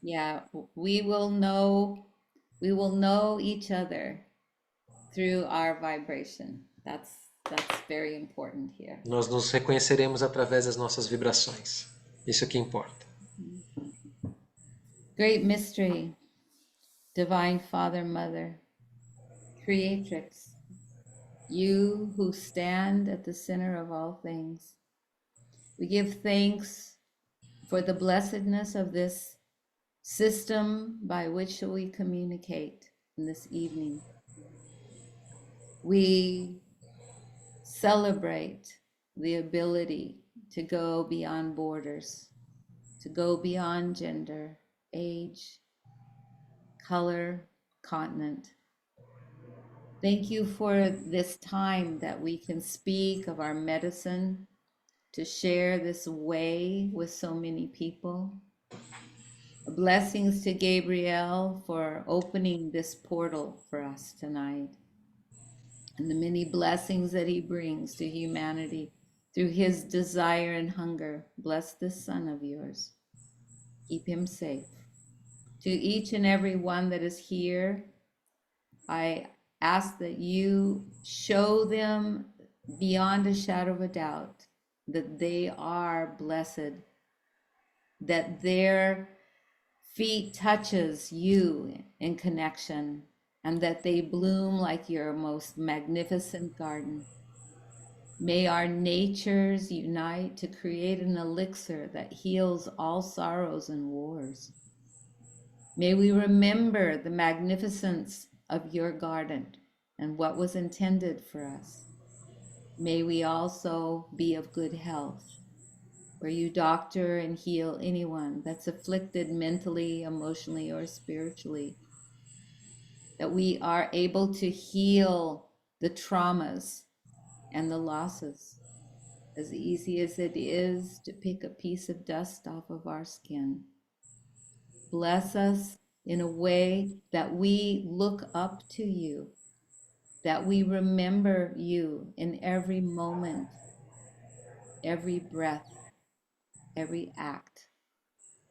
Yeah, we will know each other through our vibration. That's very important here. Nós nos reconheceremos através das nossas vibrações. Isso que importa. Great mystery, Divine Father, Mother, Creatrix, you who stand at the center of all things. We give thanks for the blessedness of this system by which we communicate in this evening. We celebrate the ability to go beyond borders, to go beyond gender, age, color, continent. Thank you for this time that we can speak of our medicine, to share this way with so many people. Blessings to Gabriel for opening this portal for us tonight, and the many blessings that he brings to humanity through his desire and hunger. Bless this son of yours. Keep him safe. To each and every one that is here, I ask that you show them beyond a shadow of a doubt that they are blessed, that their feet touches you in connection, and that they bloom like your most magnificent garden. May our natures unite to create an elixir that heals all sorrows and wars. May we remember the magnificence of your garden and what was intended for us. May we also be of good health, where you doctor and heal anyone that's afflicted mentally, emotionally, or spiritually. That we are able to heal the traumas and the losses, as easy as it is to pick a piece of dust off of our skin. Bless us in a way that we look up to you, that we remember you in every moment, every breath, every act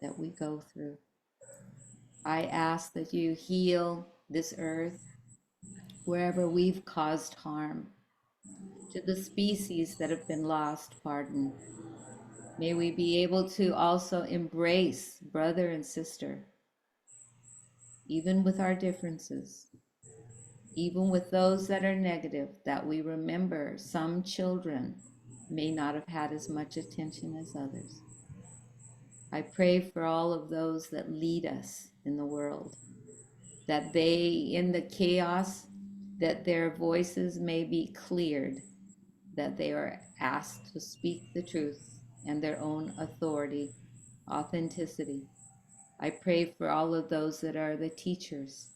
that we go through. I ask that you heal this earth, wherever we've caused harm. To the species that have been lost, pardon. May we be able to also embrace brother and sister, even with our differences, even with those that are negative, that we remember some children may not have had as much attention as others. I pray for all of those that lead us in the world, that they, in the chaos, that their voices may be cleared, that they are asked to speak the truth and their own authority, authenticity. I pray for all of those that are the teachers,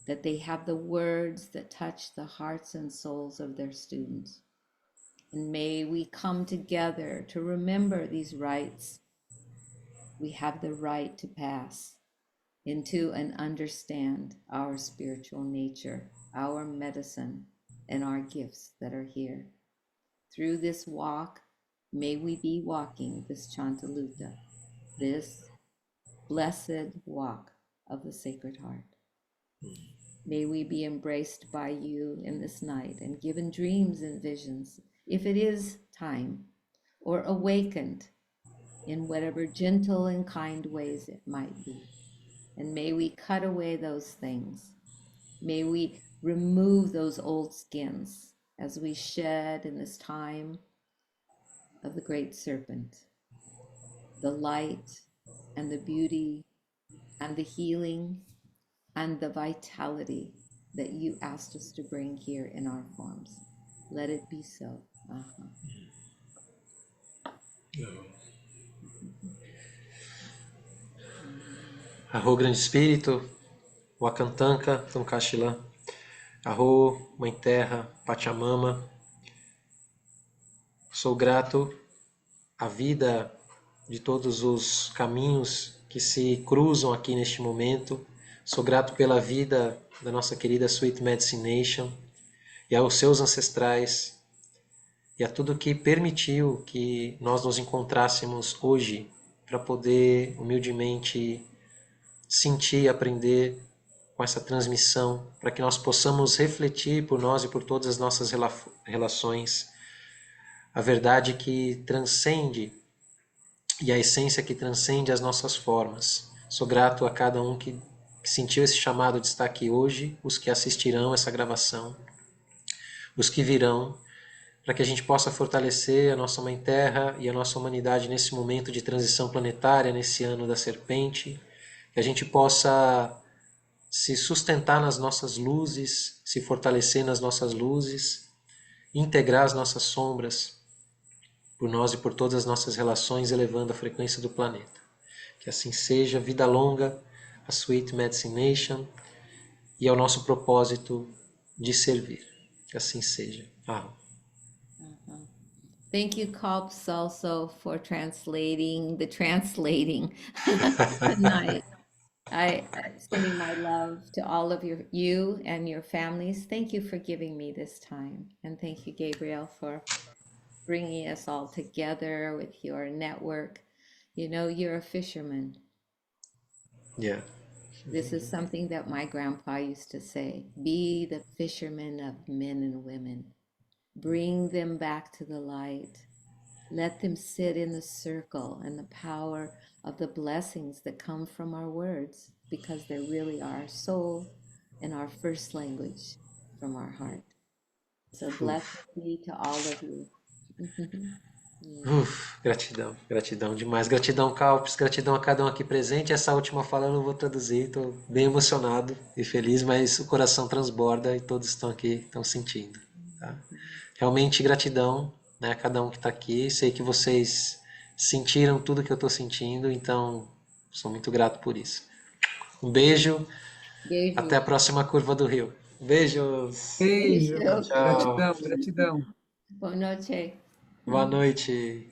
that they have the words that touch the hearts and souls of their students. And may we come together to remember these rights. We have the right to pass into and understand our spiritual nature, our medicine, and our gifts that are here. Through this walk, may we be walking this Chantaluta, this blessed walk of the Sacred Heart. May we be embraced by you in this night and given dreams and visions, if it is time, or awakened in whatever gentle and kind ways it might be. And may we cut away those things. May we remove those old skins as we shed in this time of the great serpent, the light and the beauty and the healing and the vitality that you asked us to bring here in our forms. Let it be so. Arro Grande Espírito, Wakantanka, Tonkashila, Arro, Mãe Terra, Pachamama. Sou grato à vida de todos os caminhos que se cruzam aqui neste momento. Sou grato pela vida da nossa querida Sweet Medicine Nation e aos seus ancestrais e a tudo que permitiu que nós nos encontrássemos hoje para poder humildemente sentir e aprender com essa transmissão, para que nós possamos refletir por nós e por todas as nossas relações a verdade que transcende e a essência que transcende as nossas formas. Sou grato a cada um que sentiu esse chamado de estar aqui hoje, os que assistirão essa gravação, os que virão, para que a gente possa fortalecer a nossa Mãe Terra e a nossa humanidade nesse momento de transição planetária, nesse ano da serpente, que a gente possa se sustentar nas nossas luzes, se fortalecer nas nossas luzes, integrar as nossas sombras por nós e por todas as nossas relações, elevando a frequência do planeta. Que assim seja, vida longa, a Sweet Medicine Nation e ao nosso propósito de servir. Que assim seja. Thank you, Kalps, also for translating the translating tonight. I sending my love to all of you and your families. Thank you for giving me this time. And thank you, Gabriel, for bringing us all together with your network. You know, you're a fisherman. Yeah. This is something that my grandpa used to say. Be the fisherman of men and women. Bring them back to the light. Let them sit in the circle and the power of the blessings that come from our words, because they really are our soul and our first language from our heart. So blessed be to all of you. Gratidão, gratidão demais. Gratidão, Kalps, gratidão a cada um aqui presente. Essa última fala eu não vou traduzir, estou bem emocionado e feliz, mas o coração transborda e todos estão aqui, estão sentindo. Tá? Realmente gratidão, né, a cada um que está aqui. Sei que vocês sentiram tudo que eu estou sentindo, então sou muito grato por isso. Um beijo. Beijo. Até a próxima curva do rio. Beijos. Beijo. Tchau. Gratidão, gratidão. Boa noite. Boa noite.